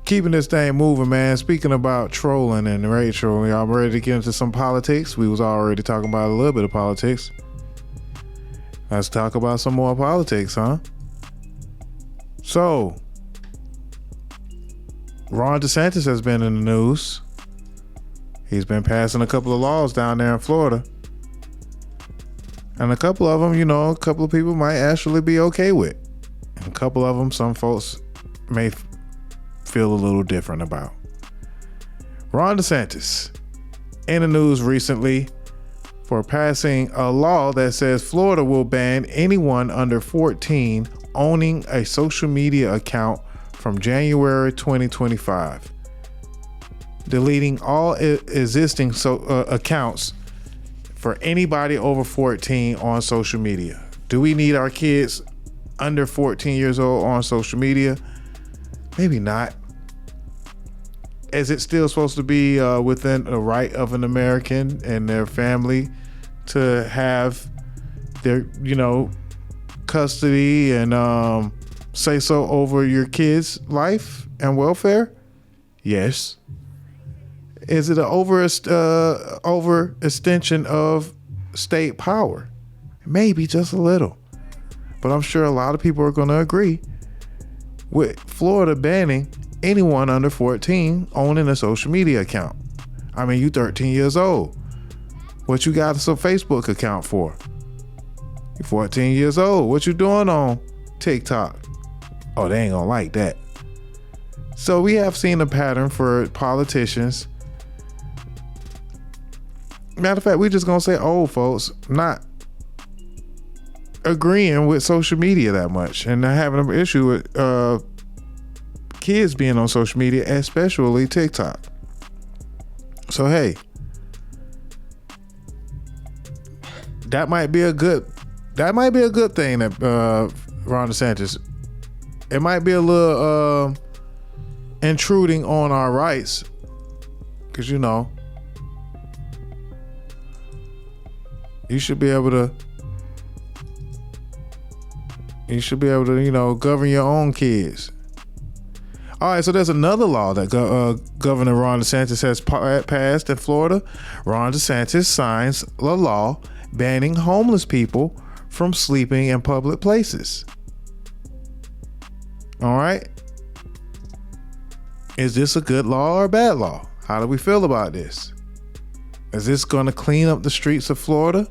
Keeping this thing moving, man. Speaking about trolling and racial, y'all ready to get into some politics? We was already talking about a little bit of politics. Let's talk about some more politics, huh? So, Ron Desantis has been in the news. He's been passing a couple of laws down there in Florida. And a couple of them, a couple of people might actually be okay with. And a couple of them, some folks may feel a little different about. Ron DeSantis in the news recently for passing a law that says Florida will ban anyone under 14 owning a social media account from January 2025, deleting all existing accounts for anybody over 14 on social media. Do we need our kids under 14 years old on social media? Maybe not. Is it still supposed to be within the right of an American and their family to have their, custody and say so over your kids' life and welfare? Yes. Is it an overextension of state power? Maybe just a little. But I'm sure a lot of people are going to agree with Florida banning anyone under 14 owning a social media account. I mean, you 13 years old. What you got a Facebook account for? You 14 years old. What you doing on TikTok? Oh, they ain't gonna like that. So we have seen a pattern for politicians. Matter of fact, we just gonna say old folks not agreeing with social media that much and not having an issue with kids being on social media, especially TikTok. So hey, that might be a good thing that Ron DeSantis. It might be a little intruding on our rights, because you should be able to govern your own kids. All right, so there's another law that Governor Ron Desantis has passed in Florida. Ron DeSantis signs a law banning homeless people from sleeping in public places. All right. Is this a good law or a bad law? How do we feel about this? Is this going to clean up the streets of Florida?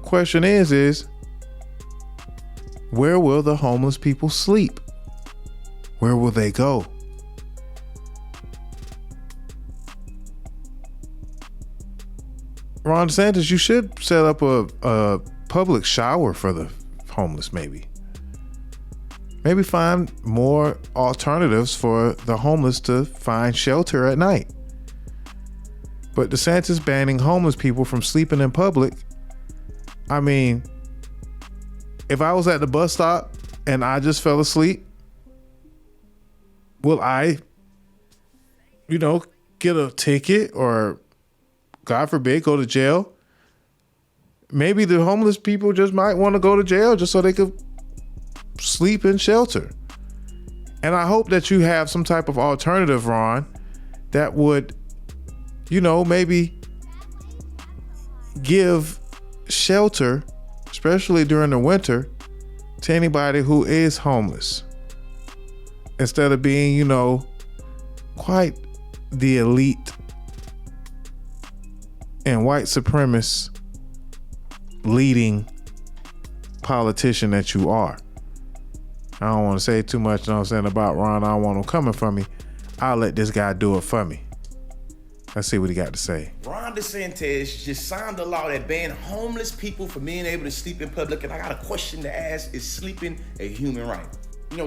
Question is where will the homeless people sleep? Where will they go? Ron DeSantis, you should set up a public shower for the homeless, maybe. Maybe find more alternatives for the homeless to find shelter at night. But DeSantis banning homeless people from sleeping in public, I mean, if I was at the bus stop and I just fell asleep, will I, get a ticket or, God forbid, go to jail. Maybe the homeless people just might want to go to jail just so they could sleep in shelter. And I hope that you have some type of alternative, Ron, that would, maybe give shelter, especially during the winter, to anybody who is homeless. Instead of being, quite the elite and white supremacist leading politician that you are. I don't want to say too much, about Ron. I don't want him coming for me. I'll let this guy do it for me. Let's see what he got to say. Ron DeSantis just signed a law that banned homeless people from being able to sleep in public. And I got a question to ask. Is sleeping a human right?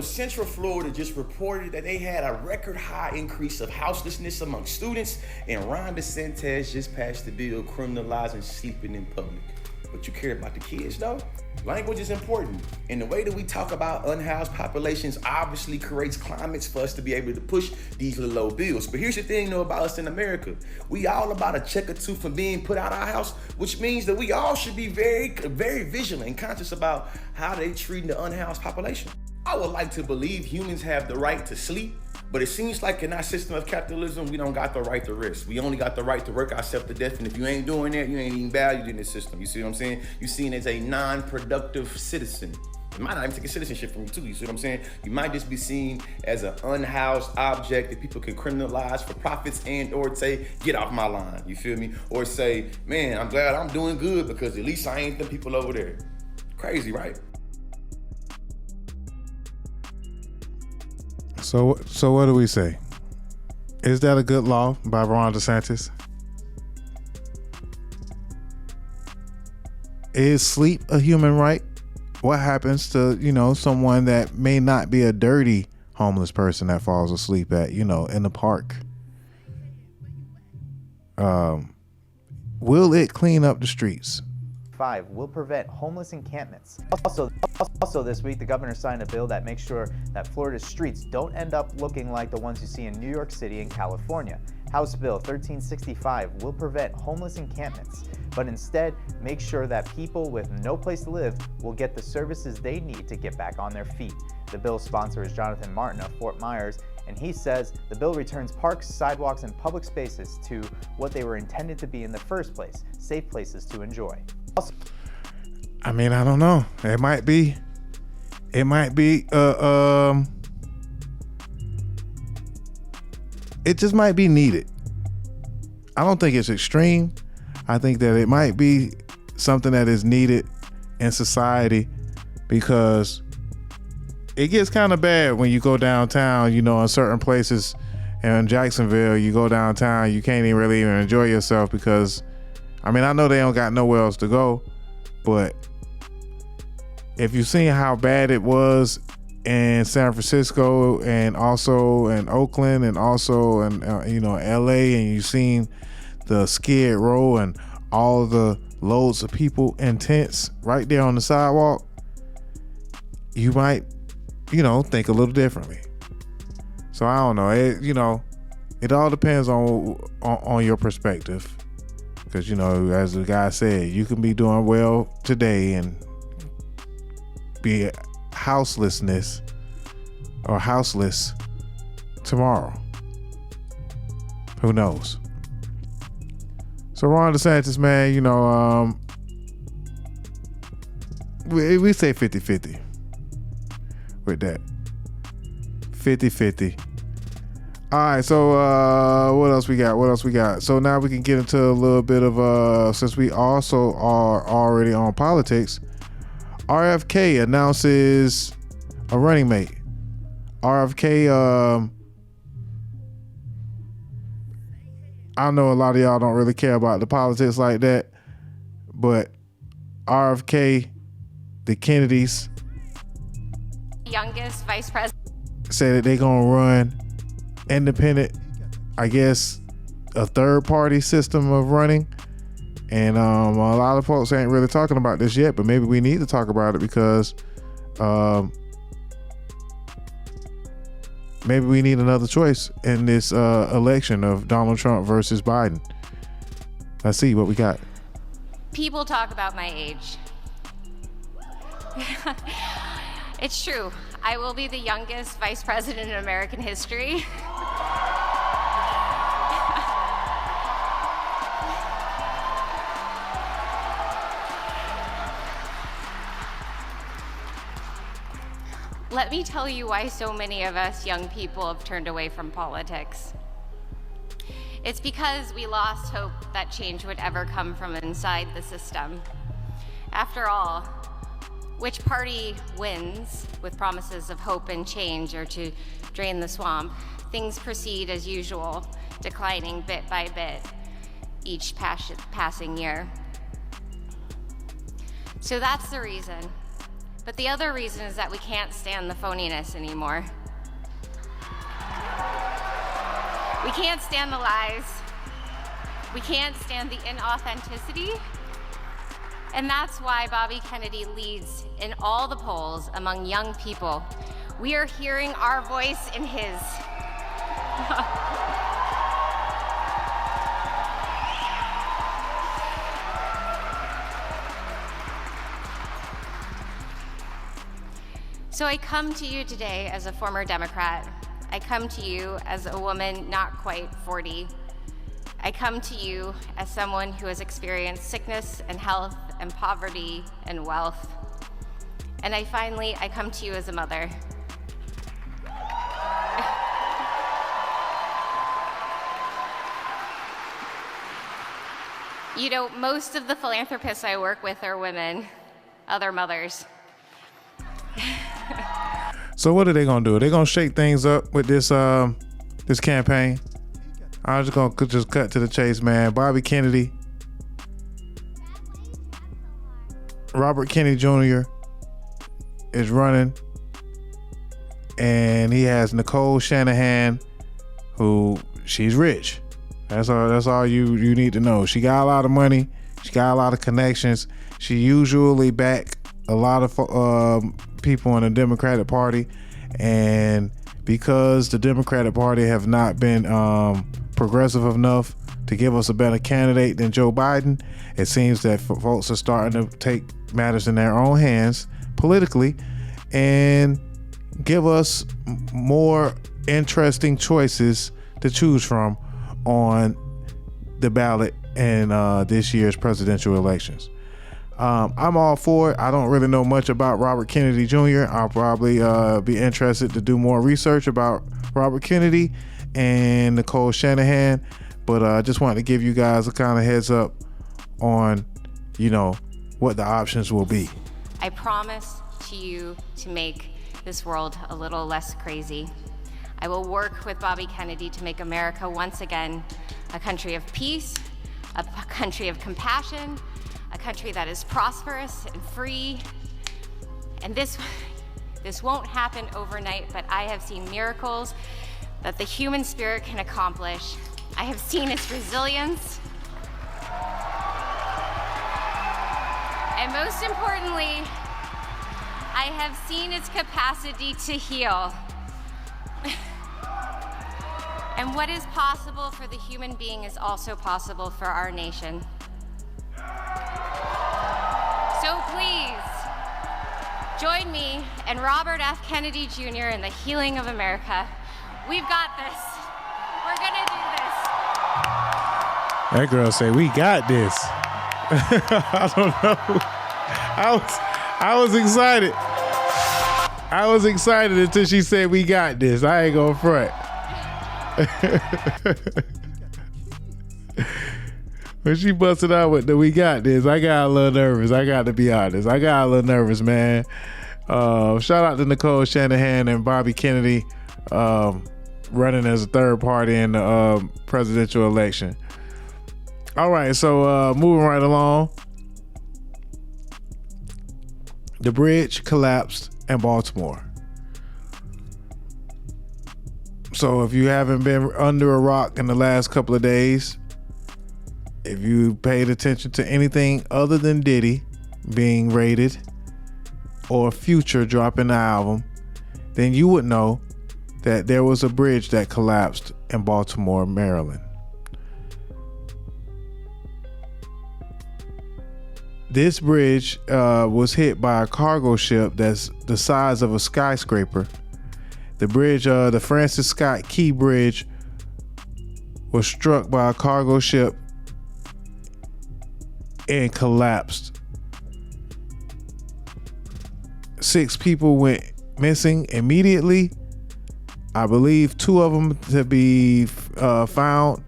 Central Florida just reported that they had a record high increase of houselessness among students. And Ron DeSantis just passed the bill criminalizing sleeping in public. But you care about the kids, though? Language is important. And the way that we talk about unhoused populations obviously creates climates for us to be able to push these little low bills. But here's the thing, about us in America. We all about a check or two from being put out our house, which means that we all should be very, very vigilant and conscious about how they treating the unhoused population. I would like to believe humans have the right to sleep, but it seems like in our system of capitalism, we don't got the right to rest. We only got the right to work ourselves to death, and if you ain't doing that, you ain't even valued in this system. You see what I'm saying? You're seen as a non-productive citizen. You might not even take a citizenship from you too, you see what I'm saying? You might just be seen as an unhoused object that people can criminalize for profits and or say, get off my line, you feel me? Or say, man, I'm glad I'm doing good because at least I ain't the people over there. Crazy, right? So what do we say? Is that a good law by Ron DeSantis? Is sleep a human right? What happens to, someone that may not be a dirty homeless person that falls asleep at, in the park? Will it clean up the streets? 5 will prevent homeless encampments. Also this week, the governor signed a bill that makes sure that Florida's streets don't end up looking like the ones you see in New York City and California. House Bill 1365 will prevent homeless encampments, but instead make sure that people with no place to live will get the services they need to get back on their feet. The bill's sponsor is Jonathan Martin of Fort Myers, and he says the bill returns parks, sidewalks, and public spaces to what they were intended to be in the first place, safe places to enjoy. I mean, I don't know. It might be, it just might be needed. I don't think it's extreme. I think that it might be something that is needed in society because it gets kind of bad when you go downtown, in certain places. And in Jacksonville, you go downtown, you can't even really enjoy yourself because, I know they don't got nowhere else to go, but if you've seen how bad it was in San Francisco and also in Oakland and also in LA, and you've seen the Skid Row and all the loads of people in tents right there on the sidewalk, you might, think a little differently. So I don't know. It all depends on your perspective. Because, as the guy said, you can be doing well today and be houseless tomorrow. Who knows? So Ron DeSantis, man, we say 50-50 with that. 50-50. All right, so what else we got? So now we can get into a little bit of, since we also are already on politics, RFK announces a running mate. RFK, I know a lot of y'all don't really care about the politics like that, but RFK, the Kennedys, youngest vice president, said that they're gonna run independent, I guess, a third party system of running. And a lot of folks ain't really talking about this yet, but maybe we need to talk about it because maybe we need another choice in this election of Donald Trump versus Biden. Let's see what we got. People talk about my age. It's true. I will be the youngest vice president in American history. Let me tell you why so many of us young people have turned away from politics. It's because we lost hope that change would ever come from inside the system. After all, which party wins with promises of hope and change or to drain the swamp? Things proceed as usual, declining bit by bit each passing year. So that's the reason. But the other reason is that we can't stand the phoniness anymore. We can't stand the lies. We can't stand the inauthenticity. And that's why Bobby Kennedy leads in all the polls among young people. We are hearing our voice in his. So I come to you today as a former Democrat. I come to you as a woman not quite 40. I come to you as someone who has experienced sickness and health and poverty and wealth. And I come to you as a mother. You know, most of the philanthropists I work with are women, other mothers. So what are they gonna do? Are they gonna shake things up with this this campaign? I'm just gonna cut to the chase, man. Bobby Kennedy, Robert Kennedy Jr. is running, and he has Nicole Shanahan, who she's rich. That's all you need to know. She got a lot of money. She got a lot of connections. She usually back a lot of people in the Democratic Party, and because the Democratic Party have not been progressive enough to give us a better candidate than Joe Biden, it seems that folks are starting to take matters in their own hands politically and give us more interesting choices to choose from on the ballot in this year's presidential elections. I'm all for it. I don't really know much about Robert Kennedy Jr. I'll probably be interested to do more research about Robert Kennedy and Nicole Shanahan, but I just wanted to give you guys a kind of heads up on, you know, what the options will be. I promise to you to make this world a little less crazy. I will work with Bobby Kennedy to make America once again a country of peace, a country of compassion, a country that is prosperous and free. And this won't happen overnight, but I have seen miracles that the human spirit can accomplish. I have seen its resilience. And most importantly, I have seen its capacity to heal. And what is possible for the human being is also possible for our nation. So please, join me and Robert F. Kennedy Jr. in the healing of America. We've got this. We're gonna do this. That girl say, "We got this." I don't know. I was excited. I was excited until she said, "We got this." I ain't gonna front. When she busted out with the "we got this," I got a little nervous. I got to be honest. I got a little nervous, man. Shout out to Nicole Shanahan and Bobby Kennedy running as a third party in the presidential election. All right, so moving right along. The bridge collapsed in Baltimore. So if you haven't been under a rock in the last couple of days, if you paid attention to anything other than Diddy being raided or Future dropping the album, then you would know that there was a bridge that collapsed in Baltimore, Maryland. This bridge was hit by a cargo ship that's the size of a skyscraper. The bridge, the Francis Scott Key Bridge, was struck by a cargo ship and collapsed. 6 people went missing immediately. I believe 2 of them to be found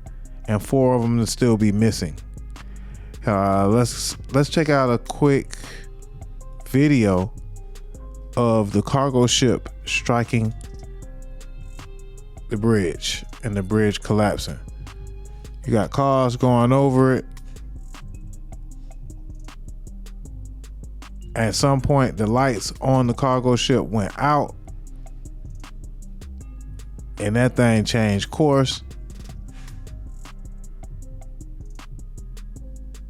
and 4 of them to still be missing. Let's check out a quick video of the cargo ship striking the bridge and the bridge collapsing. You got cars going over it. At some point, the lights on the cargo ship went out and that thing changed course.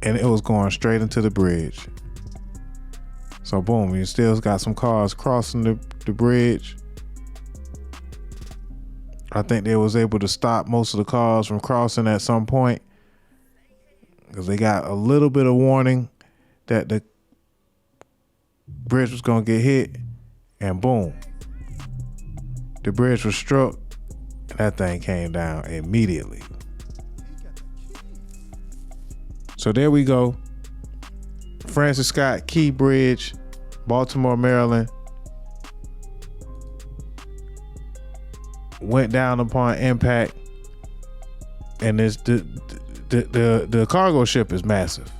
And it was going straight into the bridge. So boom, you still got some cars crossing the bridge. I think they was able to stop most of the cars from crossing at some point because they got a little bit of warning that the bridge was gonna get hit, and boom, the bridge was struck and that thing came down immediately. So there we go. Francis Scott Key Bridge, Baltimore, Maryland. Went down upon impact, and this the cargo ship is massive.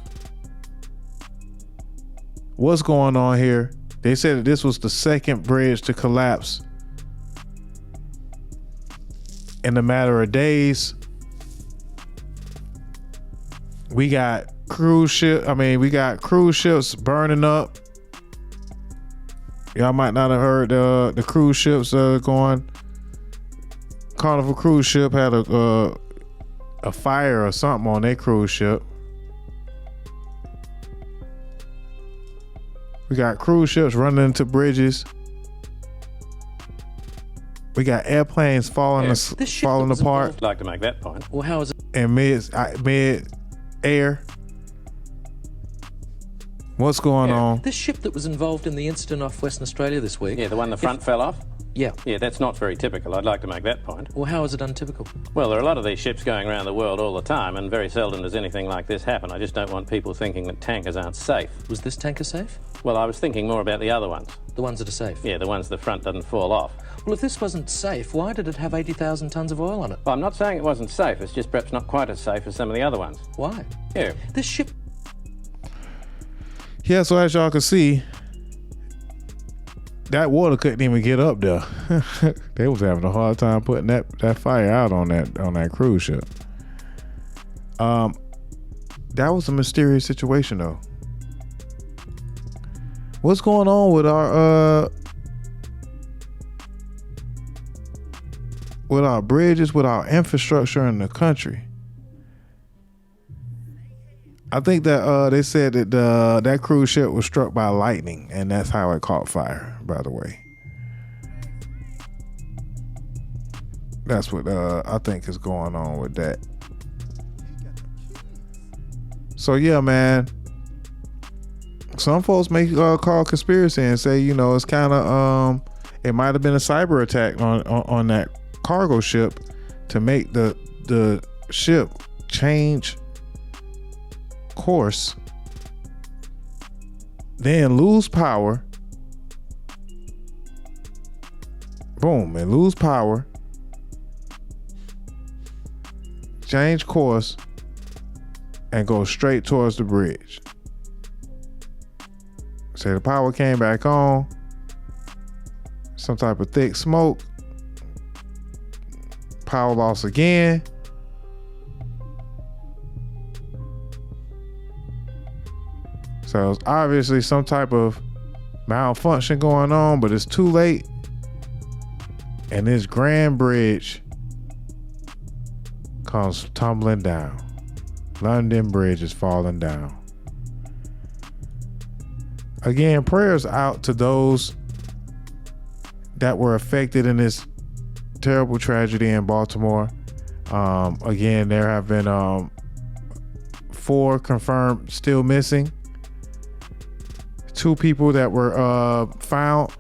What's going on here? They said that this was the second bridge to collapse in a matter of days. We got cruise ships burning up. Y'all might not have heard the cruise ships going. Carnival Cruise ship had a fire or something on their cruise ship. We got cruise ships running into bridges. We got airplanes falling apart. I'd like to make that point. Well, how is it? In mid air. What's going on? This ship that was involved in the incident off Western Australia this week. Yeah, the one the front fell off? Yeah. Yeah, that's not very typical. I'd like to make that point. Well, how is it untypical? Well, there are a lot of these ships going around the world all the time, and very seldom does anything like this happen. I just don't want people thinking that tankers aren't safe. Was this tanker safe? Well, I was thinking more about the other ones. The ones that are safe? Yeah, the ones the front doesn't fall off. Well, if this wasn't safe, why did it have 80,000 tonnes of oil on it? Well, I'm not saying it wasn't safe. It's just perhaps not quite as safe as some of the other ones. Why? Yeah. This ship... Yeah, so as y'all can see, that water couldn't even get up there. They was having a hard time putting that fire out on that cruise ship. That was a mysterious situation though. What's going on with our bridges, with our infrastructure in the country? I think that they said that that cruise ship was struck by lightning, and that's how it caught fire, by the way. That's what I think is going on with that. So yeah, man. Some folks may call conspiracy and say, you know, it's kind of it might have been a cyber attack on that cargo ship to make the ship change course, then lose power. Boom, and lose power, change course, and go straight towards the bridge. Say the power came back on, some type of thick smoke, power loss again. So it's obviously some type of malfunction going on, but it's too late. And this grand bridge comes tumbling down. London Bridge is falling down. Again, prayers out to those that were affected in this terrible tragedy in Baltimore. Again, there have been 4 confirmed still missing. 2 people that were found.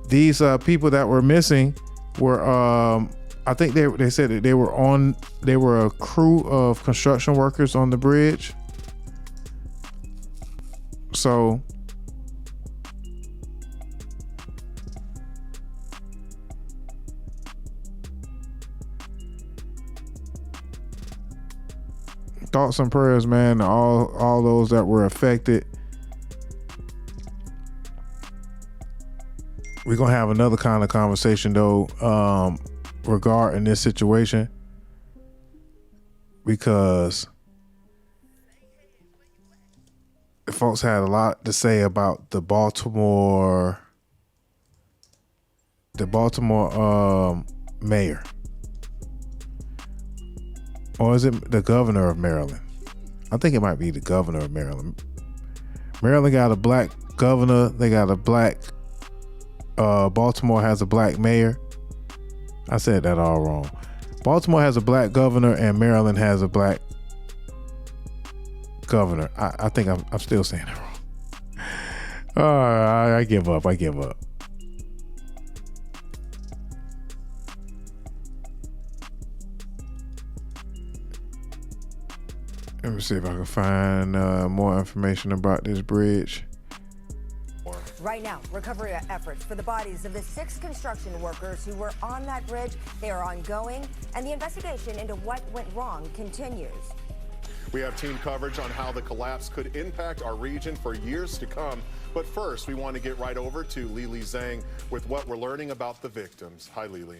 These people that were missing were I think they said that they were a crew of construction workers on the bridge. So thoughts and prayers, man, all those that were affected. We're gonna have another kind of conversation though, regarding this situation, because the folks had a lot to say about the Baltimore mayor. Or is it the governor of Maryland? I think it might be the governor of Maryland. Maryland got a black governor. They got a black, Baltimore has a black mayor. I said that all wrong. Baltimore has a black governor and Maryland has a black governor. I think I'm still saying it wrong. I give up. Let me see if I can find more information about this bridge. Right now, recovery efforts for the bodies of the 6 construction workers who were on that bridge, they are ongoing, and the investigation into what went wrong continues. We have team coverage on how the collapse could impact our region for years to come. But first, we want to get right over to Lili Zhang with what we're learning about the victims. Hi, Lili.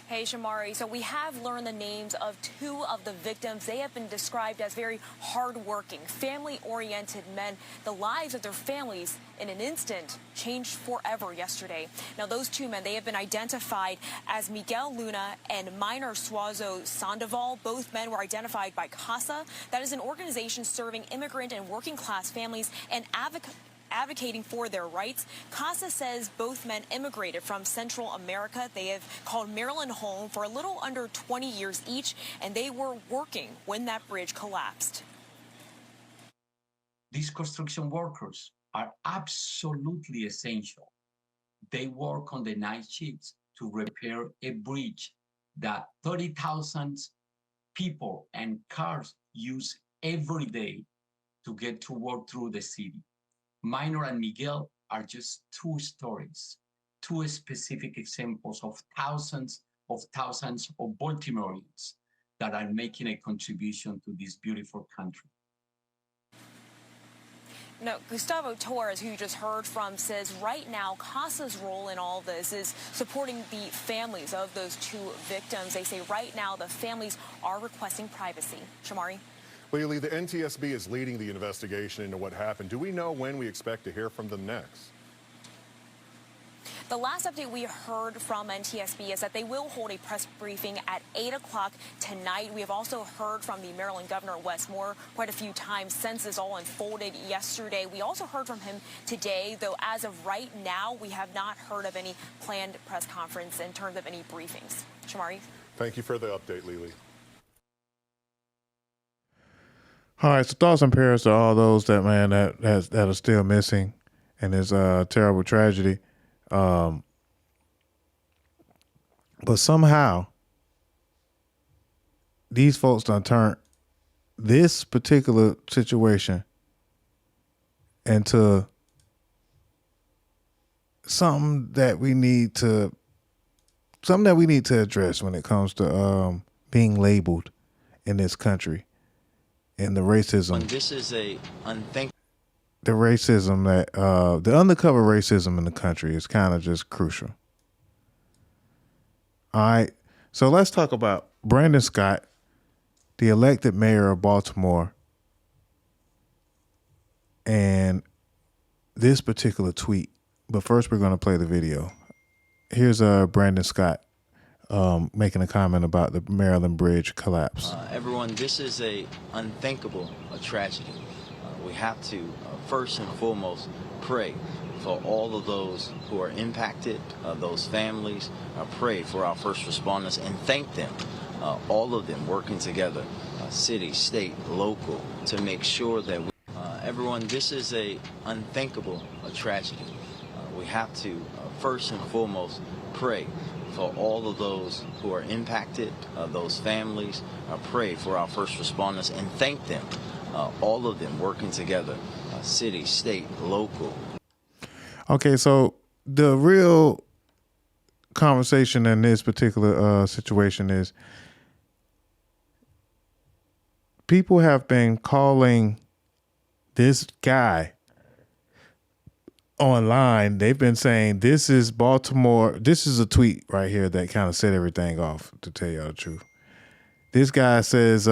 Hey, Shamari. So we have learned the names of 2 of the victims. They have been described as very hardworking, family-oriented men. The lives of their families, in an instant, changed forever yesterday. Now, those 2 men, they have been identified as Miguel Luna and Minor Suazo Sandoval. Both men were identified by CASA. That is an organization serving immigrant and working-class families and advocating for their rights. CASA says both men immigrated from Central America. They have called Maryland home for a little under 20 years each, and they were working when that bridge collapsed. These construction workers are absolutely essential. They work on the night shifts to repair a bridge that 30,000 people and cars use every day to get to work through the city. Minor and Miguel are just 2 stories, 2 specific examples of thousands of Baltimoreans that are making a contribution to this beautiful country. Now, Gustavo Torres, who you just heard from, says right now CASA's role in all this is supporting the families of those 2 victims. They say right now the families are requesting privacy. Shamari? Lili, the NTSB is leading the investigation into what happened. Do we know when we expect to hear from them next? The last update we heard from NTSB is that they will hold a press briefing at 8 o'clock tonight. We have also heard from the Maryland Governor Wes Moore quite a few times since this all unfolded yesterday. We also heard from him today, though as of right now, we have not heard of any planned press conference in terms of any briefings. Shamari? Thank you for the update, Lili. All right, so thoughts and prayers to all those that are still missing in this terrible tragedy. But somehow these folks done turned this particular situation into something that we need to address when it comes to being labeled in this country. And the racism. This is the racism that the undercover racism in the country is kind of just crucial. All right, so let's talk about Brandon Scott, the elected mayor of Baltimore, and this particular tweet. But first, we're going to play the video. Here's Brandon Scott making a comment about the Maryland Bridge collapse. Everyone, this is a unthinkable tragedy. We have to first and foremost pray for all of those who are impacted, those families. Pray for our first responders and thank them, all of them working together, city, state, local, to make sure that everyone, this is a unthinkable tragedy. We have to first and foremost pray for all of those who are impacted, those families. Pray for our first responders and thank them, all of them working together, city, state, local. Okay, so the real conversation in this particular situation is people have been calling this guy online. They've been saying this is Baltimore. This is a tweet right here that kind of set everything off, to tell y'all the truth. This guy says,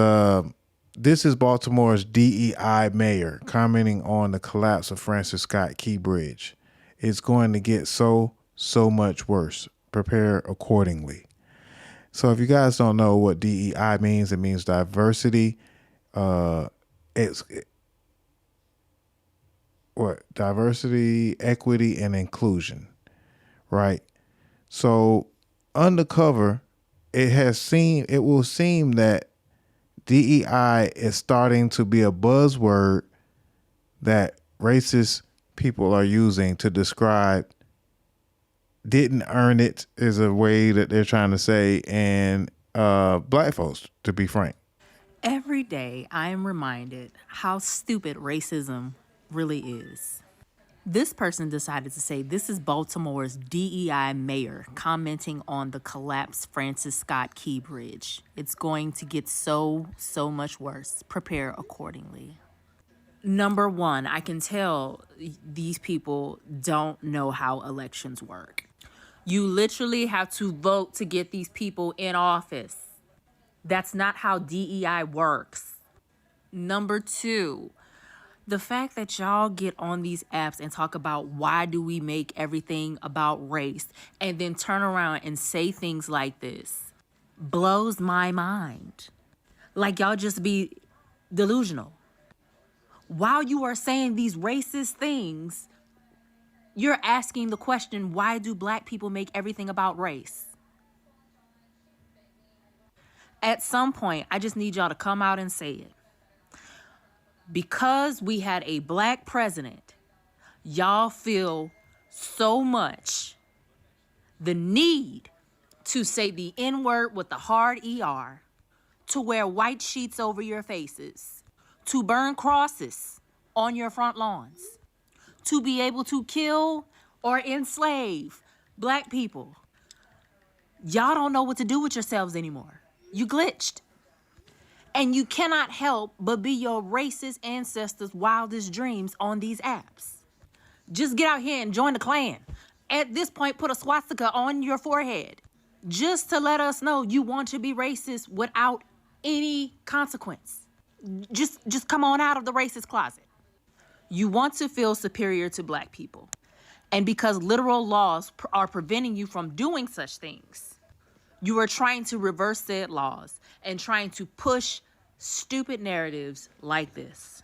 this is Baltimore's DEI mayor commenting on the collapse of Francis Scott Key Bridge. It's going to get so much worse. Prepare accordingly. So if you guys don't know what DEI means, it means diversity. Diversity, equity, and inclusion, right? So undercover, it will seem that DEI is starting to be a buzzword that racist people are using to describe didn't earn it, is a way that they're trying to say, and black folks, to be frank. Every day I am reminded how stupid racism really is. This person decided to say this is Baltimore's DEI mayor commenting on the collapsed Francis Scott Key Bridge. It's going to get so much worse. Prepare accordingly. Number one, I can tell these people don't know how elections work. You literally have to vote to get these people in office. That's not how DEI works. Number two, the fact that y'all get on these apps and talk about why do we make everything about race and then turn around and say things like this blows my mind. Like y'all just be delusional. While you are saying these racist things, you're asking the question, why do black people make everything about race? At some point, I just need y'all to come out and say it. Because we had a black president, y'all feel so much the need to say the N-word with the hard ER, to wear white sheets over your faces, to burn crosses on your front lawns, to be able to kill or enslave black people. Y'all don't know what to do with yourselves anymore. You glitched. And you cannot help but be your racist ancestors' wildest dreams on these apps. Just get out here and join the Klan. At this point, put a swastika on your forehead. Just to let us know you want to be racist without any consequence. Just come on out of the racist closet. You want to feel superior to black people. And because literal laws are preventing you from doing such things, you are trying to reverse said laws and trying to push stupid narratives like this.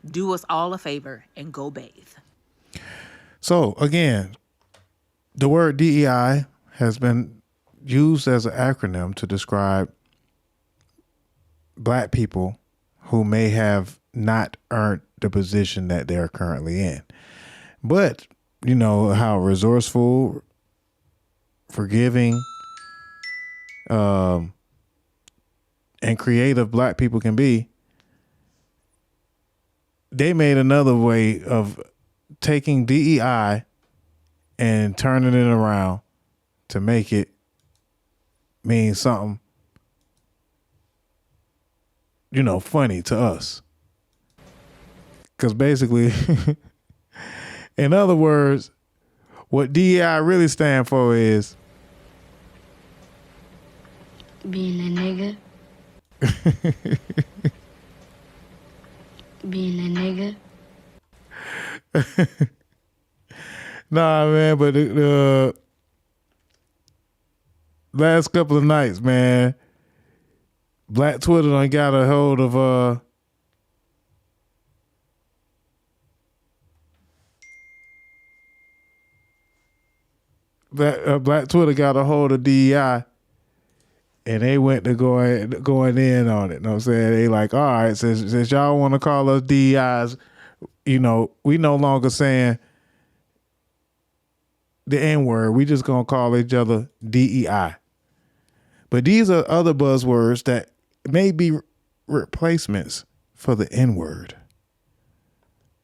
Do us all a favor and go bathe. So again, the word DEI has been used as an acronym to describe black people who may have not earned the position that they're currently in. But you know how resourceful, forgiving, and creative black people can be. They made another way of taking DEI and turning it around to make it mean something, you know, funny to us. Because basically, in other words, what DEI really stand for is being a nigga. Being a nigga. Nah, man, but the last couple of nights, man, Black Twitter done got a hold of Black Twitter got a hold of DEI, and they went to going in on it. You know what I'm saying? They like, all right, since y'all want to call us DEIs, we no longer saying the N-word. We just gonna call each other DEI. But these are other buzzwords that may be replacements for the N-word.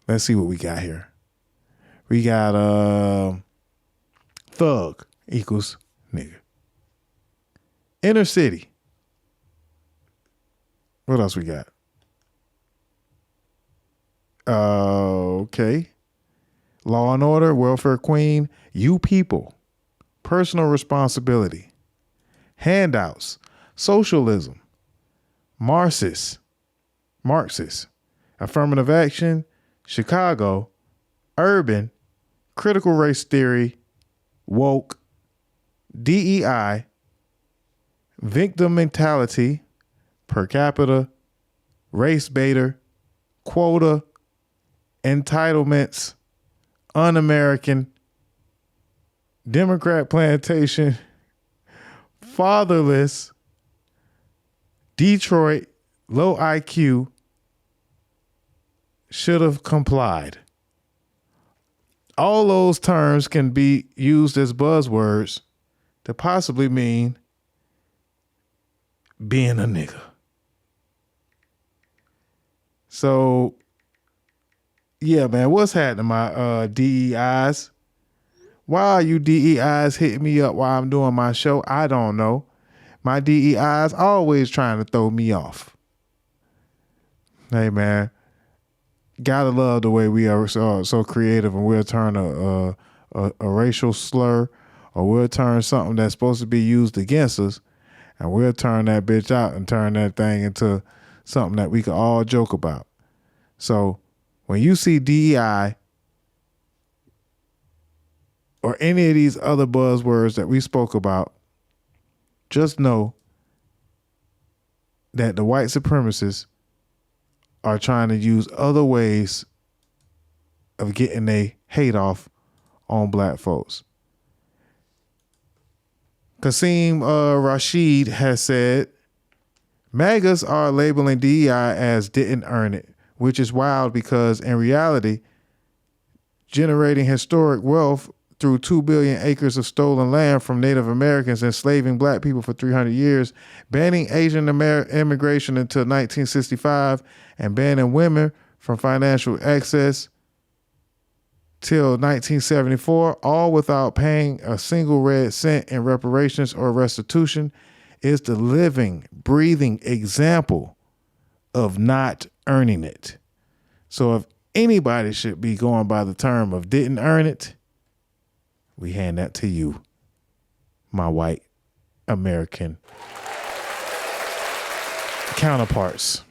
Let's see what we got here. We got thug equals nigga. Inner city. What else we got? Okay. Law and order, welfare queen, you people, personal responsibility, handouts, socialism, Marxist, affirmative action, Chicago, urban, critical race theory, woke, DEI, victim mentality, per capita, race baiter, quota, entitlements, un-American, Democrat plantation, fatherless, Detroit, low IQ, should have complied. All those terms can be used as buzzwords to possibly mean being a nigga. So, yeah, man, what's happening, my DEIs? Why are you DEIs hitting me up while I'm doing my show? I don't know. My DEIs always trying to throw me off. Hey, man, gotta love the way we are so creative, and we'll turn a racial slur, or we'll turn something that's supposed to be used against us, and we'll turn that bitch out and turn that thing into something that we can all joke about. So when you see DEI or any of these other buzzwords that we spoke about, just know that the white supremacists are trying to use other ways of getting their hate off on black folks. Kasim Rashid has said, MAGAs are labeling DEI as didn't earn it, which is wild because in reality, generating historic wealth through 2 billion acres of stolen land from Native Americans, enslaving black people for 300 years, banning Asian immigration until 1965, and banning women from financial access till 1974, all without paying a single red cent in reparations or restitution, is the living, breathing example of not earning it. So if anybody should be going by the term of didn't earn it, we hand that to you, my white American counterparts.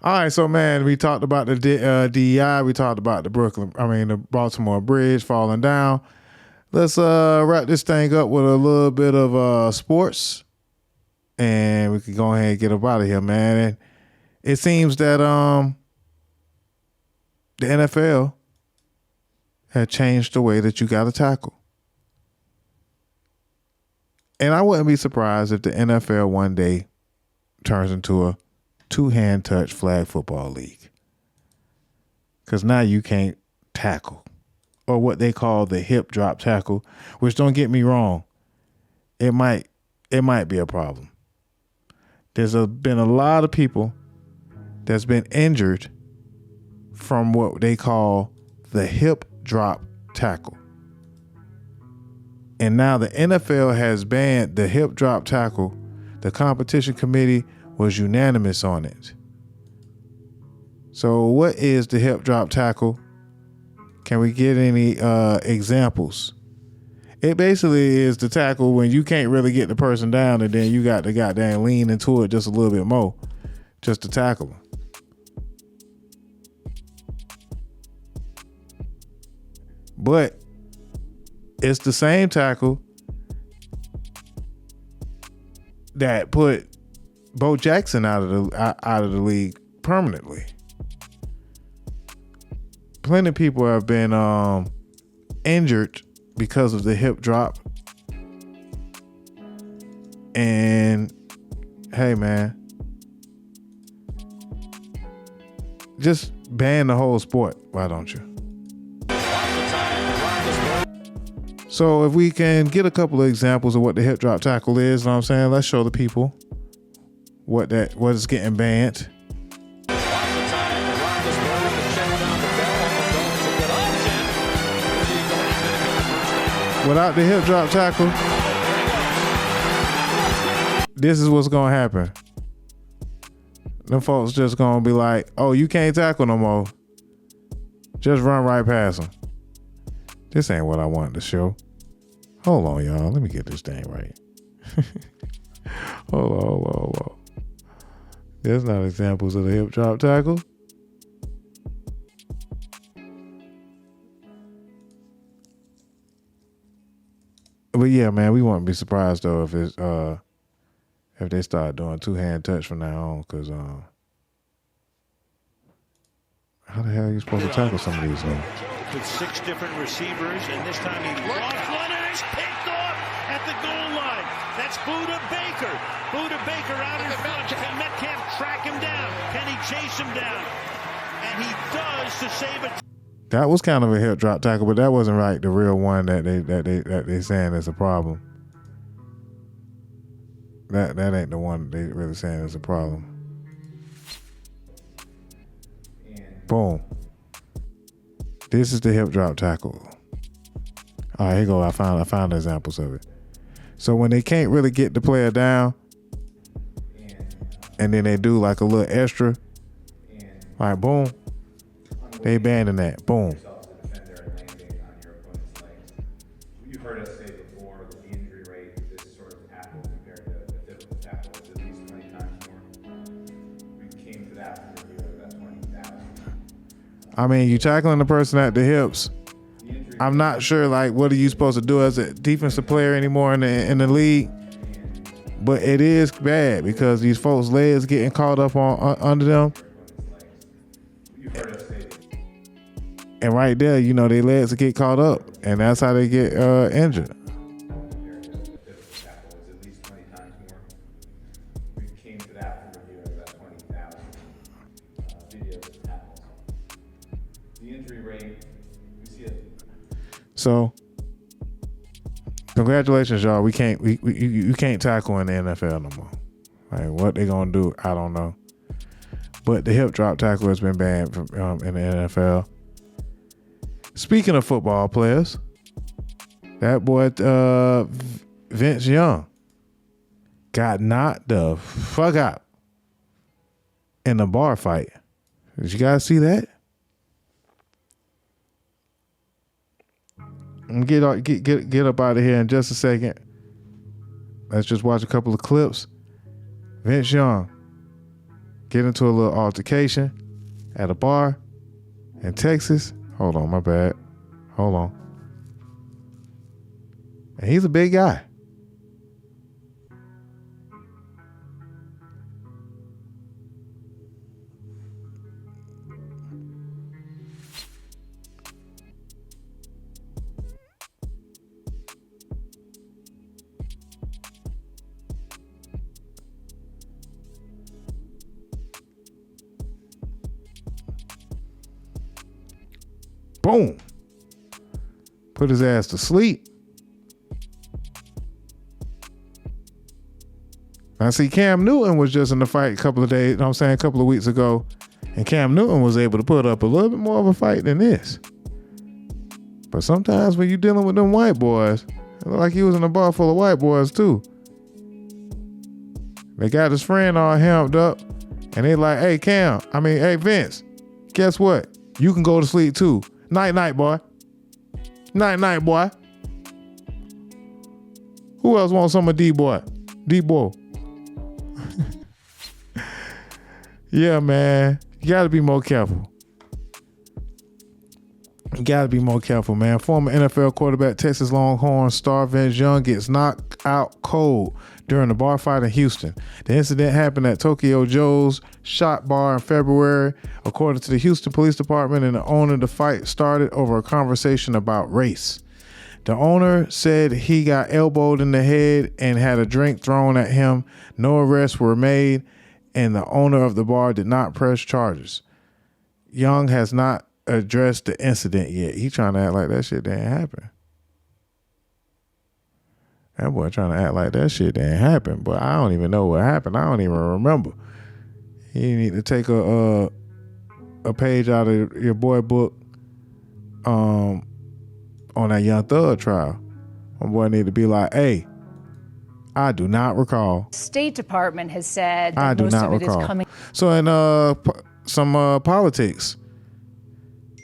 All right, so man, we talked about the DEI, we talked about the Baltimore Bridge falling down. Let's wrap this thing up with a little bit of sports, and we can go ahead and get up out of here, man. And it seems that the NFL had changed the way that you got to tackle. And I wouldn't be surprised if the NFL one day turns into a two-hand touch flag football league. Because now you can't tackle, or what they call the hip drop tackle, which, don't get me wrong, it might be a problem. There's been a lot of people that's been injured from what they call the hip drop tackle. And now the NFL has banned the hip drop tackle. The competition committee was unanimous on it. So what is the hip drop tackle? Can we get any examples? It basically is the tackle when you can't really get the person down, and then you got to goddamn lean into it just a little bit more just to tackle them. But it's the same tackle that put Bo Jackson out of the league permanently. Plenty of people have been injured because of the hip drop. And hey, man, just ban the whole sport. Why don't you? So if we can get a couple of examples of what the hip drop tackle is, you know what I'm saying? Let's show the people what is getting banned. Without the hip drop tackle, this is what's gonna happen. Them folks just gonna be like, oh, you can't tackle no more. Just run right past them. This ain't what I wanted to show. Hold on, y'all. Let me get this thing right. Hold on. There's not examples of the hip drop tackle. But yeah, man, we won't be surprised though if it's if they start doing two-hand touch from now on, because how the hell are you supposed to tackle some of these things? With 6 different receivers, and this time he lost one and it's picked off at the goal line. That's Buda Baker. Buda Baker out in front. Can Metcalf track him down? Can he chase him down? And he does to save it. That was kind of a hip drop tackle, but that wasn't right. The real one that they saying is a problem. That ain't the one they really saying is a problem. Boom. This is the hip drop tackle. All right, here you go. I found examples of it. So when they can't really get the player down, and then they do like a little extra, like boom, they abandon that. Boom. You've heard us say before that the injury rate with this sort of tackle compared to a typical tackle is at least 20 times more. We came to that for review of about 20,000. I mean, you tackling the person at the hips. I'm not sure, like, what are you supposed to do as a defensive player anymore in the league? But it is bad because these folks' legs getting caught up on under them. And right there, you know, their legs will get caught up, and that's how they get injured. So, congratulations, y'all. You can't tackle in the NFL no more. Like, what they gonna do, I don't know. But the hip drop tackle has been banned from in the NFL. Speaking of football players, that boy Vince Young got knocked the fuck out in a bar fight. Did you guys see that? Get up out of here in just a second. Let's just watch a couple of clips. Vince Young get into a little altercation at a bar in Texas. Hold on, my bad. Hold on. And he's a big guy. Boom. Put his ass to sleep. I see Cam Newton was just in the fight a couple of weeks ago. And Cam Newton was able to put up a little bit more of a fight than this. But sometimes when you're dealing with them white boys, it looked like he was in a bar full of white boys too. They got his friend all hemmed up. And they like, hey Vince, guess what? You can go to sleep too. Night, boy. Night, boy. Who else wants some of D-boy? D-boy. Yeah, man. You got to be more careful. You got to be more careful, man. Former NFL quarterback, Texas Longhorns star Vince Young gets knocked out cold during a bar fight in Houston. The incident happened at Tokyo Joe's Shot Bar in February. According to the Houston Police Department and the owner, the fight started over a conversation about race. The owner said he got elbowed in the head and had a drink thrown at him. No arrests were made, and the owner of the bar did not press charges. Young has not addressed the incident yet. He trying to act like that shit didn't happen. That boy trying to act like that shit didn't happen, but I don't even know what happened. I don't even remember. You need to take a page out of your boy book on that Young Thug trial. My boy need to be like, hey, I do not recall. State Department has said I that do most not of it recall. is coming. So in some politics,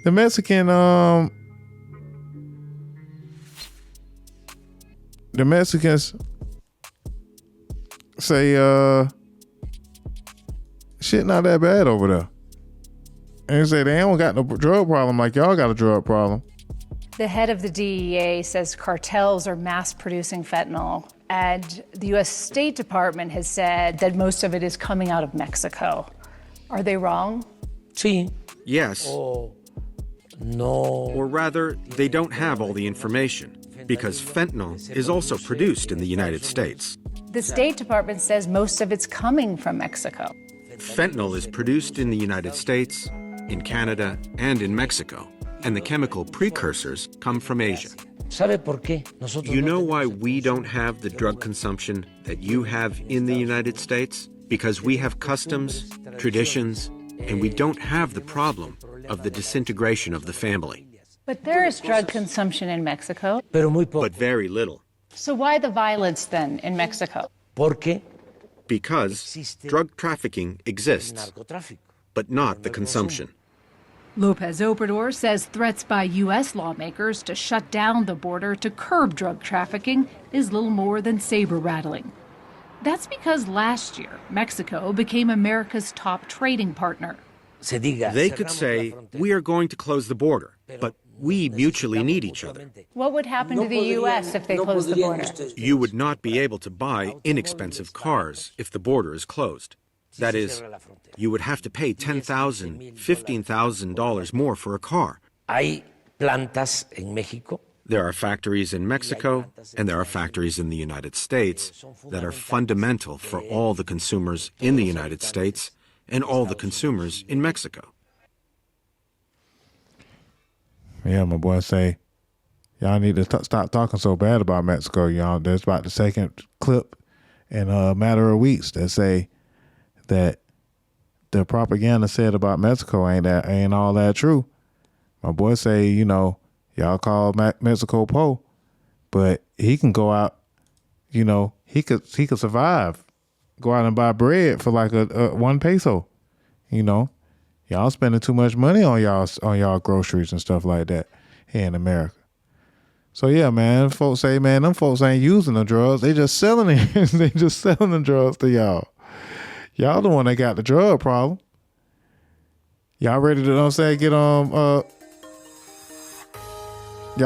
the Mexicans say shit not that bad over there. And they say they don't got no drug problem like y'all got a drug problem. The head of the DEA says cartels are mass producing fentanyl, and the U.S. State Department has said that most of it is coming out of Mexico. Are they wrong? Sí. Yes. No. Or rather, they don't have all the information, because fentanyl is also produced in the United States. The State Department says most of it's coming from Mexico. Fentanyl is produced in the United States, in Canada, and in Mexico, and the chemical precursors come from Asia. You know why we don't have the drug consumption that you have in the United States? Because we have customs, traditions, and we don't have the problem of the disintegration of the family. But there is drug consumption in Mexico. But very little. So why the violence then in Mexico? Because drug trafficking exists, but not the consumption. Lopez Obrador says threats by U.S. lawmakers to shut down the border to curb drug trafficking is little more than saber-rattling. That's because last year, Mexico became America's top trading partner. They could say, we are going to close the border, but we mutually need each other. What would happen to the U.S. if they closed the border? You would not be able to buy inexpensive cars if the border is closed. That is, you would have to pay $10,000, $15,000 more for a car. There are factories in Mexico, and there are factories in the United States that are fundamental for all the consumers in the United States and all the consumers in Mexico. Yeah, my boy say, y'all need to stop talking so bad about Mexico, y'all. There's about the second clip in a matter of weeks that say that the propaganda said about Mexico ain't all that true. My boy say, you know, y'all call Mexico po, but he can go out, you know, he could survive, go out and buy bread for like a 1 peso, you know. Y'all spending too much money on y'all groceries and stuff like that here in America. So yeah, man, folks say, man, them folks ain't using the drugs. They just selling it. They just selling the drugs to y'all. Y'all the one that got the drug problem. Y'all ready to, you know what I'm saying, get y'all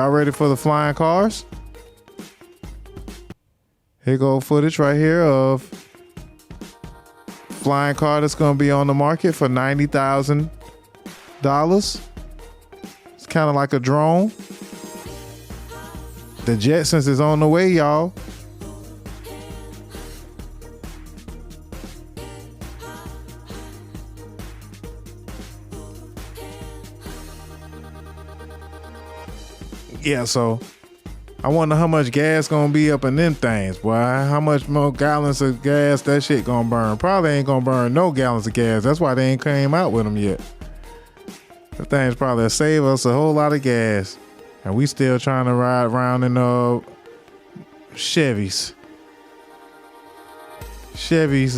ready for the flying cars? Here go footage right here of flying car that's going to be on the market for $90,000. It's kind of like a drone. The Jetsons is on the way, y'all. Yeah, so I wonder how much gas gonna be up in them things, boy. How much more gallons of gas that shit gonna burn? Probably ain't gonna burn no gallons of gas. That's why they ain't came out with them yet. The thing's probably save us a whole lot of gas, and we still trying to ride around in Chevys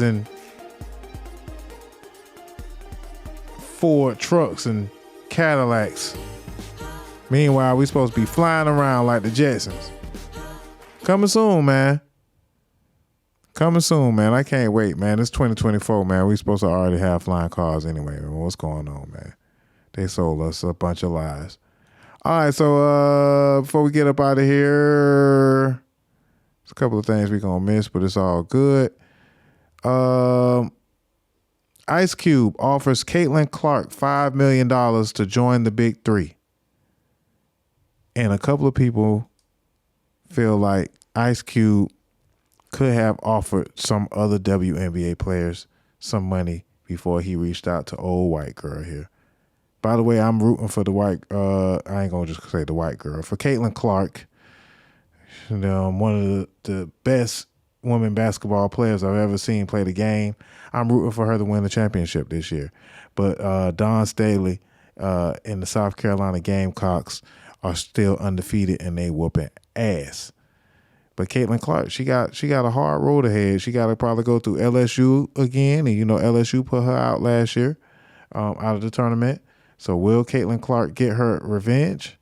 and Ford trucks and Cadillacs. Meanwhile, we supposed to be flying around like the Jetsons. Coming soon, man. Coming soon, man. I can't wait, man. It's 2024, man. We supposed to already have flying cars anyway. What's going on, man? They sold us a bunch of lies. All right, so before we get up out of here, there's a couple of things we're going to miss, but it's all good. Ice Cube offers Caitlin Clark $5 million to join the Big Three. And a couple of people feel like Ice Cube could have offered some other WNBA players some money before he reached out to old white girl here. By the way, I'm rooting for the white, I ain't going to just say the white girl, for Caitlin Clark, one of the best women basketball players I've ever seen play the game. I'm rooting for her to win the championship this year. But Dawn Staley and the South Carolina Gamecocks are still undefeated and they whooping ass. But Caitlin Clark, she got a hard road ahead. She got to probably go through LSU again, and LSU put her out last year, out of the tournament. So will Caitlin Clark get her revenge?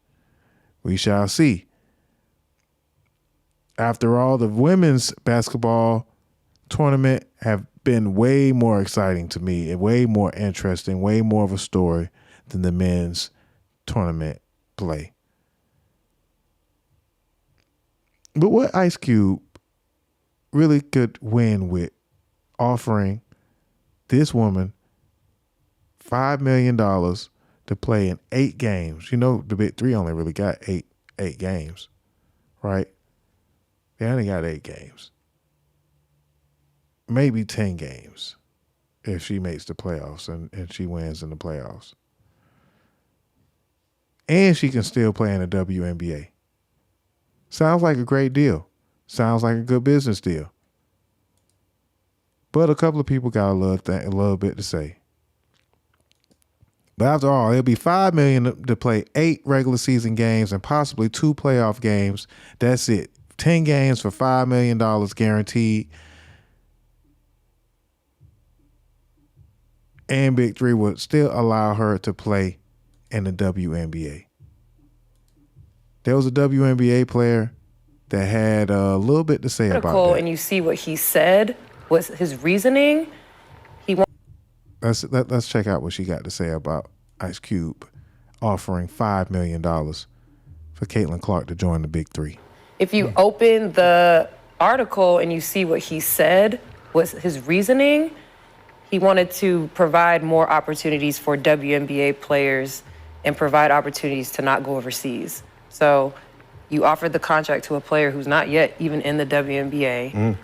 We shall see. After all, the women's basketball tournament have been way more exciting to me and way more interesting, way more of a story than the men's tournament play. But what Ice Cube really could win with offering this woman $5 million to play in 8 games. The Big Three only really got eight games, right? They only got 8 games. Maybe 10 games if she makes the playoffs and she wins in the playoffs. And she can still play in the WNBA. Sounds like a great deal. Sounds like a good business deal. But a couple of people got a little bit to say. But after all, it'll be $5 million to play 8 regular season games and possibly 2 playoff games. That's it. 10 games for $5 million guaranteed. And Big Three would still allow her to play in the WNBA. There was a WNBA player that had a little bit to say about that. And you see what he said was his reasoning. Let's check out what she got to say about Ice Cube offering $5 million for Caitlin Clark to join the Big Three. If you open the article and you see what he said was his reasoning, he wanted to provide more opportunities for WNBA players and provide opportunities to not go overseas. So you offered the contract to a player who's not yet even in the WNBA.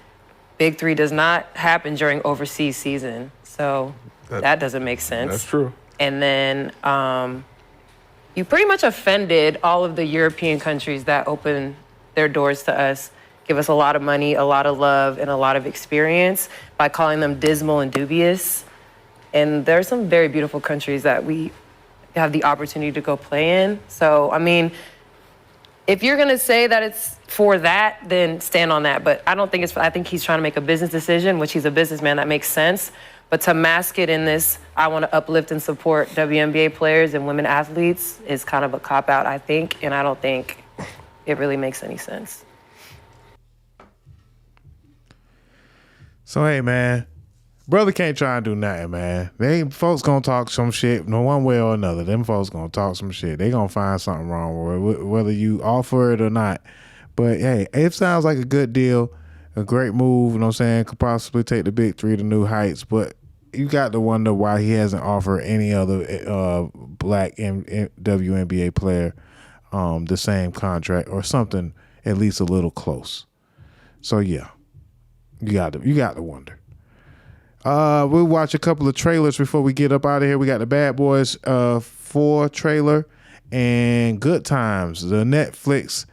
Big Three does not happen during overseas season. So that doesn't make sense. That's true. And then you pretty much offended all of the European countries that open their doors to us, give us a lot of money, a lot of love, and a lot of experience by calling them dismal and dubious. And there are some very beautiful countries that we have the opportunity to go play in. So, I mean, if you're going to say that it's for that, then stand on that. But I don't think I think he's trying to make a business decision, which he's a businessman, that makes sense. But to mask it in this, I want to uplift and support WNBA players and women athletes is kind of a cop-out, I think. And I don't think it really makes any sense. So, hey, man, brother can't try and do nothing, man. Folks going to talk some shit no one way or another. Them folks going to talk some shit. They going to find something wrong with it, whether you offer it or not. But, hey, it sounds like a good deal, a great move, you know what I'm saying? Could possibly take the Big Three to new heights. But you got to wonder why he hasn't offered any other black WNBA player the same contract or something at least a little close. So, yeah. You got to wonder. We'll watch a couple of trailers before we get up out of here. We got the Bad Boys 4 trailer and Good Times, the Netflix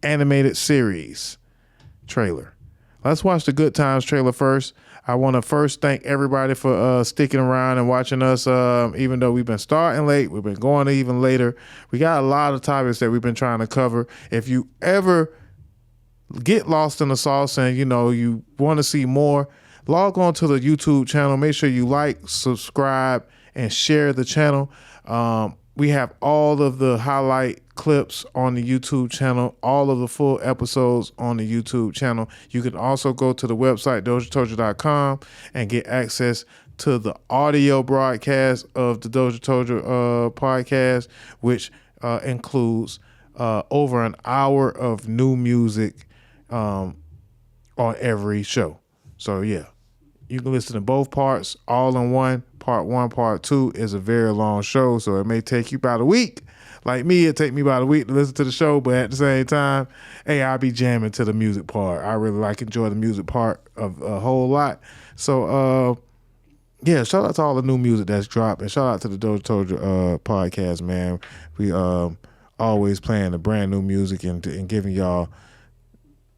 animated series trailer. Let's watch the Good Times trailer first. I want to first thank everybody for sticking around and watching us, even though we've been starting late. We've been going even later. We got a lot of topics that we've been trying to cover. If you ever get lost in the sauce and you want to see more, log on to the YouTube channel. Make sure you like, subscribe, and share the channel. We have all of the highlight clips on the YouTube channel, all of the full episodes on the YouTube channel. You can also go to the website DozhaToldya.com and get access to the audio broadcast of the DozhaToldya podcast, which includes over an hour of new music on every show. So yeah, you can listen to both parts all in one. Part 1, part 2 is a very long show, so it may take you about a week Like me, it take me about a week to listen to the show, but at the same time, hey, I'll be jamming to the music part. I really enjoy the music part of a whole lot. Yeah, shout out to all the new music that's dropped, and shout out to the DozhaToldya podcast, man. We always playing the brand new music and giving y'all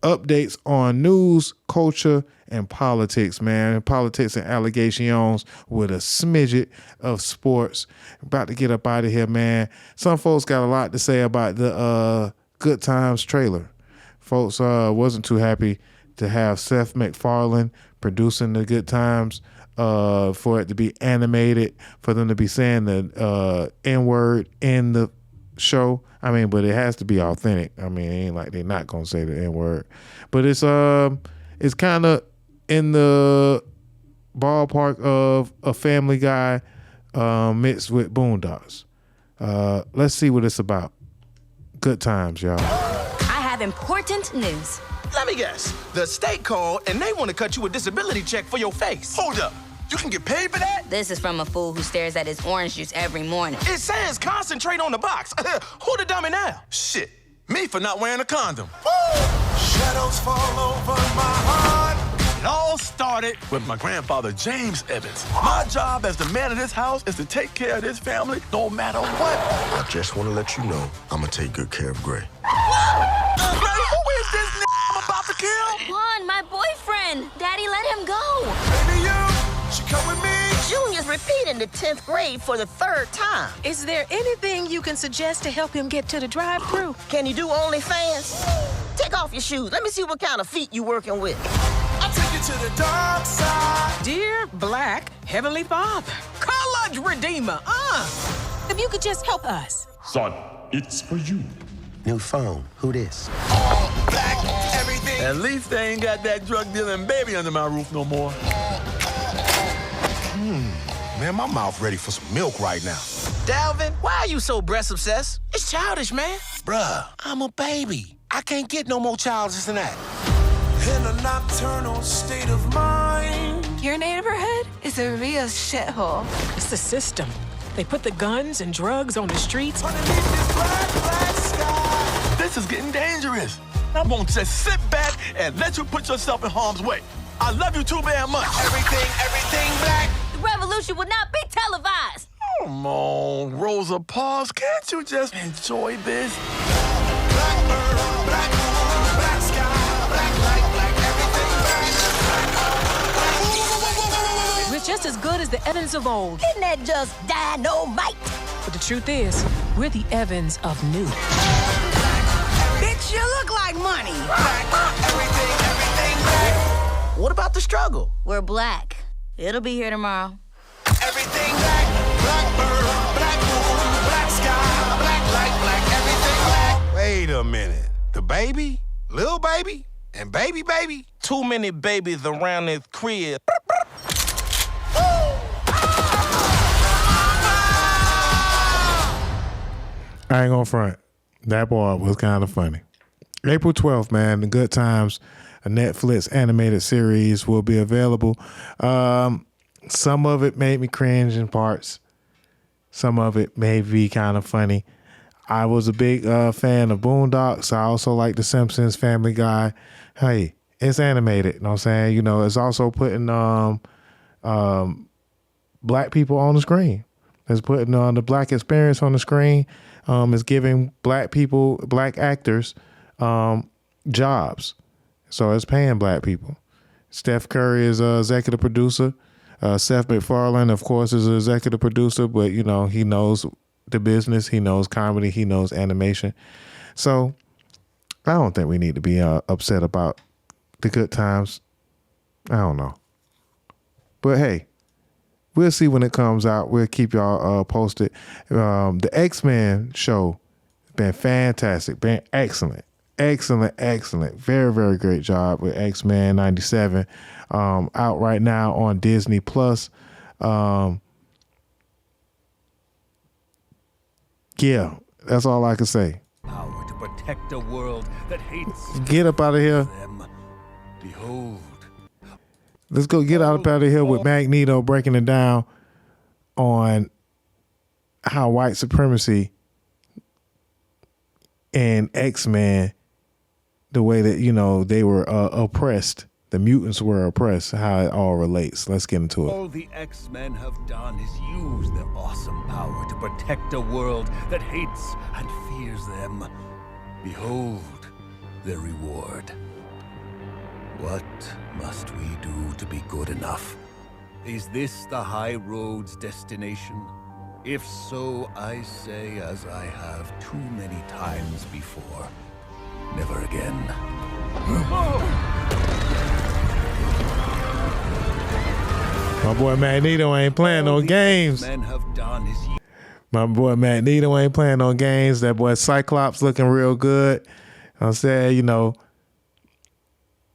updates on news, culture, and politics, man. Politics and allegations with a smidget of sports. About to get up out of here, man. Some folks got a lot to say about the Good Times trailer. Folks wasn't too happy to have Seth MacFarlane producing the Good Times, for it to be animated, for them to be saying the N-word in the show. I mean, but it has to be authentic. I mean, it ain't like they're not gonna say the N-word. But it's kind of in the ballpark of a Family Guy mixed with Boondocks. Let's see what it's about. Good times, y'all. I have important news. Let me guess. The state called and they want to cut you a disability check for your face. Hold up. You can get paid for that? This is from a fool who stares at his orange juice every morning. It says concentrate on the box. Who the dummy now? Shit. Me for not wearing a condom. Woo! Shadows fall over my heart. It all started with my grandfather, James Evans. My job as the man of this house is to take care of this family no matter what. I just want to let you know I'm going to take good care of Gray. Gray, who is this I'm about to kill? Juan, my boyfriend. Daddy, let him go. Baby, she come with me. Junior's repeating the 10th grade for the 3rd time. Is there anything you can suggest to help him get to the drive-thru? Can you do OnlyFans? Take off your shoes. Let me see what kind of feet you working with. I'll take you to the dark side. Dear Black Heavenly Father, Colored Redeemer, if you could just help us. Son, it's for you. New phone. Who this? All black, everything. At least they ain't got that drug dealing baby under my roof no more. Man, my mouth ready for some milk right now. Dalvin, why are you so breast obsessed? It's childish, man. Bruh, I'm a baby. I can't get no more childish than that. In a nocturnal state of mind. Your neighborhood is a real shithole. It's the system. They put the guns and drugs on the streets. Underneath this black sky. This is getting dangerous. I won't just sit back and let you put yourself in harm's way. I love you too very much. Everything black. The revolution will not be televised. Come on, Rosa Parks, can't you just enjoy this? Blackbird, black moon, black sky, black light, black everything black. We're just as good as the Evans of old. Isn't that just dynamite? But the truth is, we're the Evans of new. Bitch, you look like money. Everything black. What about the struggle? We're black. It'll be here tomorrow. Everything black. Blackbird, black moon, black sky, black light, black everything black. Wait a minute. The baby, little baby, and baby baby? Too many babies around this crib. I ain't gonna front. That part was kind of funny. April 12th, man, The Good Times, a Netflix animated series, will be available. Some of it made me cringe in parts. Some of it may be kind of funny. I was a big fan of Boondocks. I also like The Simpsons, Family Guy. Hey, it's animated, you know what I'm saying? You know, it's also putting black people on the screen. It's putting the black experience on the screen. It's giving black people, black actors, jobs. So it's paying black people. Steph Curry is an executive producer. Seth MacFarlane, of course, is an executive producer, but, you know, he knows the business. He knows comedy. He knows animation. So I don't think we need to be upset about The Good Times. I don't know. But, hey, we'll see when it comes out. We'll keep y'all posted. The X-Men show been fantastic, been excellent. Excellent. Very, very great job with X-Men 97. Out right now on Disney Plus. Yeah, that's all I can say. Power to protect a world that hates. Get up out of here. Them. Behold. Let's go get out of here with Magneto breaking it down on how white supremacy in X-Men, the way that, you know, they were oppressed. The mutants were oppressed, how it all relates. Let's get into it. All the X-Men have done is use their awesome power to protect a world that hates and fears them. Behold their reward. What must we do to be good enough? Is this the high road's destination? If so, I say, as I have too many times before, never again. My boy Magneto ain't playing no games. My boy Magneto ain't playing no games. That boy Cyclops looking real good. I'm saying, you know,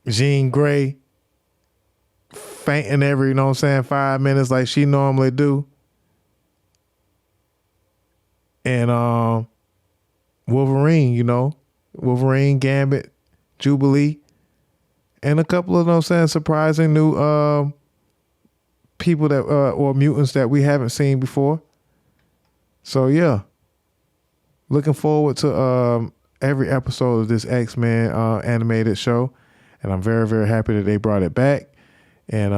Jean Grey fainting every, you know what I'm saying, 5 minutes like she normally do. And Wolverine, you know, Wolverine, Gambit, Jubilee, and a couple of, you know what I'm saying, surprising new people that or mutants that we haven't seen before. So yeah, looking forward to every episode of this X-Men animated show, and I'm very, very happy that they brought it back. And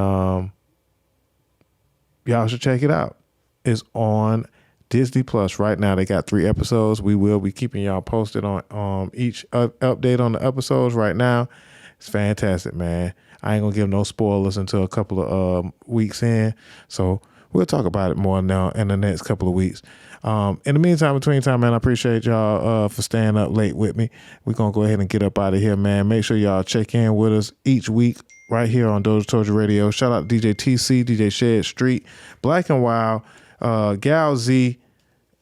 y'all should check it out. It's on Disney Plus right now. They got 3 episodes. We will be keeping y'all posted on each update on the episodes right now. It's fantastic, man. I ain't gonna give no spoilers until a couple of weeks in, so we'll talk about it more now in the next couple of weeks. In the meantime, between time, man, I appreciate y'all for staying up late with me. We're gonna go ahead and get up out of here, man. Make sure y'all check in with us each week right here on DozhaToldya Radio. Shout out to DJ TC, DJ Shed Street, Black and Wild, Gal Z,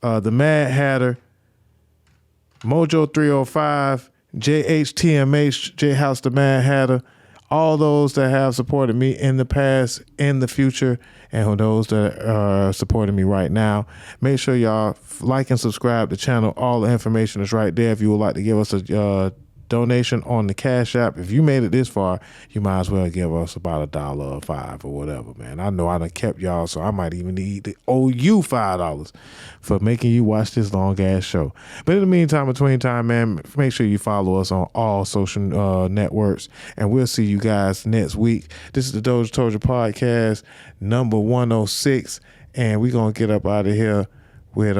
the Mad Hatter, Mojo 305, JHTMH, J House the Mad Hatter, all those that have supported me in the past, in the future, and those that are supporting me right now. Make sure y'all like and subscribe to the channel. All the information is right there. If you would like to give us a donation on the Cash App, if you made it this far, you might as well give us about $1 or $5 or whatever, man. I know I done kept y'all, so I might even need to owe you $5 for making you watch this long ass show. But in the meantime, between time, man, make sure you follow us on all social networks, and we'll see you guys next week. This is the DozhaToldya Podcast, number 106, and we're gonna get up out of here with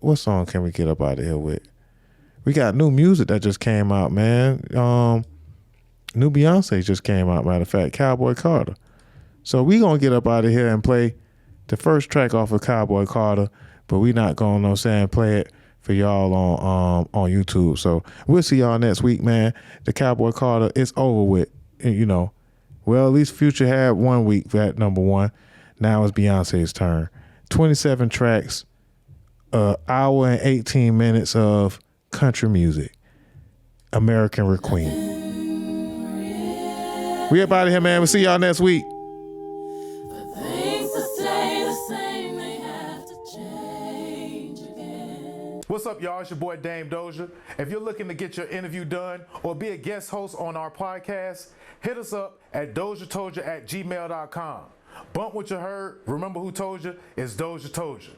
what song can we get up out of here with? We got new music that just came out, man. New Beyonce just came out, matter of fact, Cowboy Carter. So we gonna get up out of here and play the first track off of Cowboy Carter, but we not gonna, know what I'm saying, play it for y'all on YouTube. So we'll see y'all next week, man. The Cowboy Carter, it's over with. You know, well, at least Future had 1 week for that number 1. Now it's Beyonce's turn. 27 tracks, hour and 18 minutes of country music. American Queen. We up out of here, man. We'll see y'all next week. What's up, y'all? It's your boy Dame Dozha. If you're looking to get your interview done or be a guest host on our podcast, hit us up at DozhaToldya.COM. Bump what you heard. Remember who told you? It's DozhaToldya.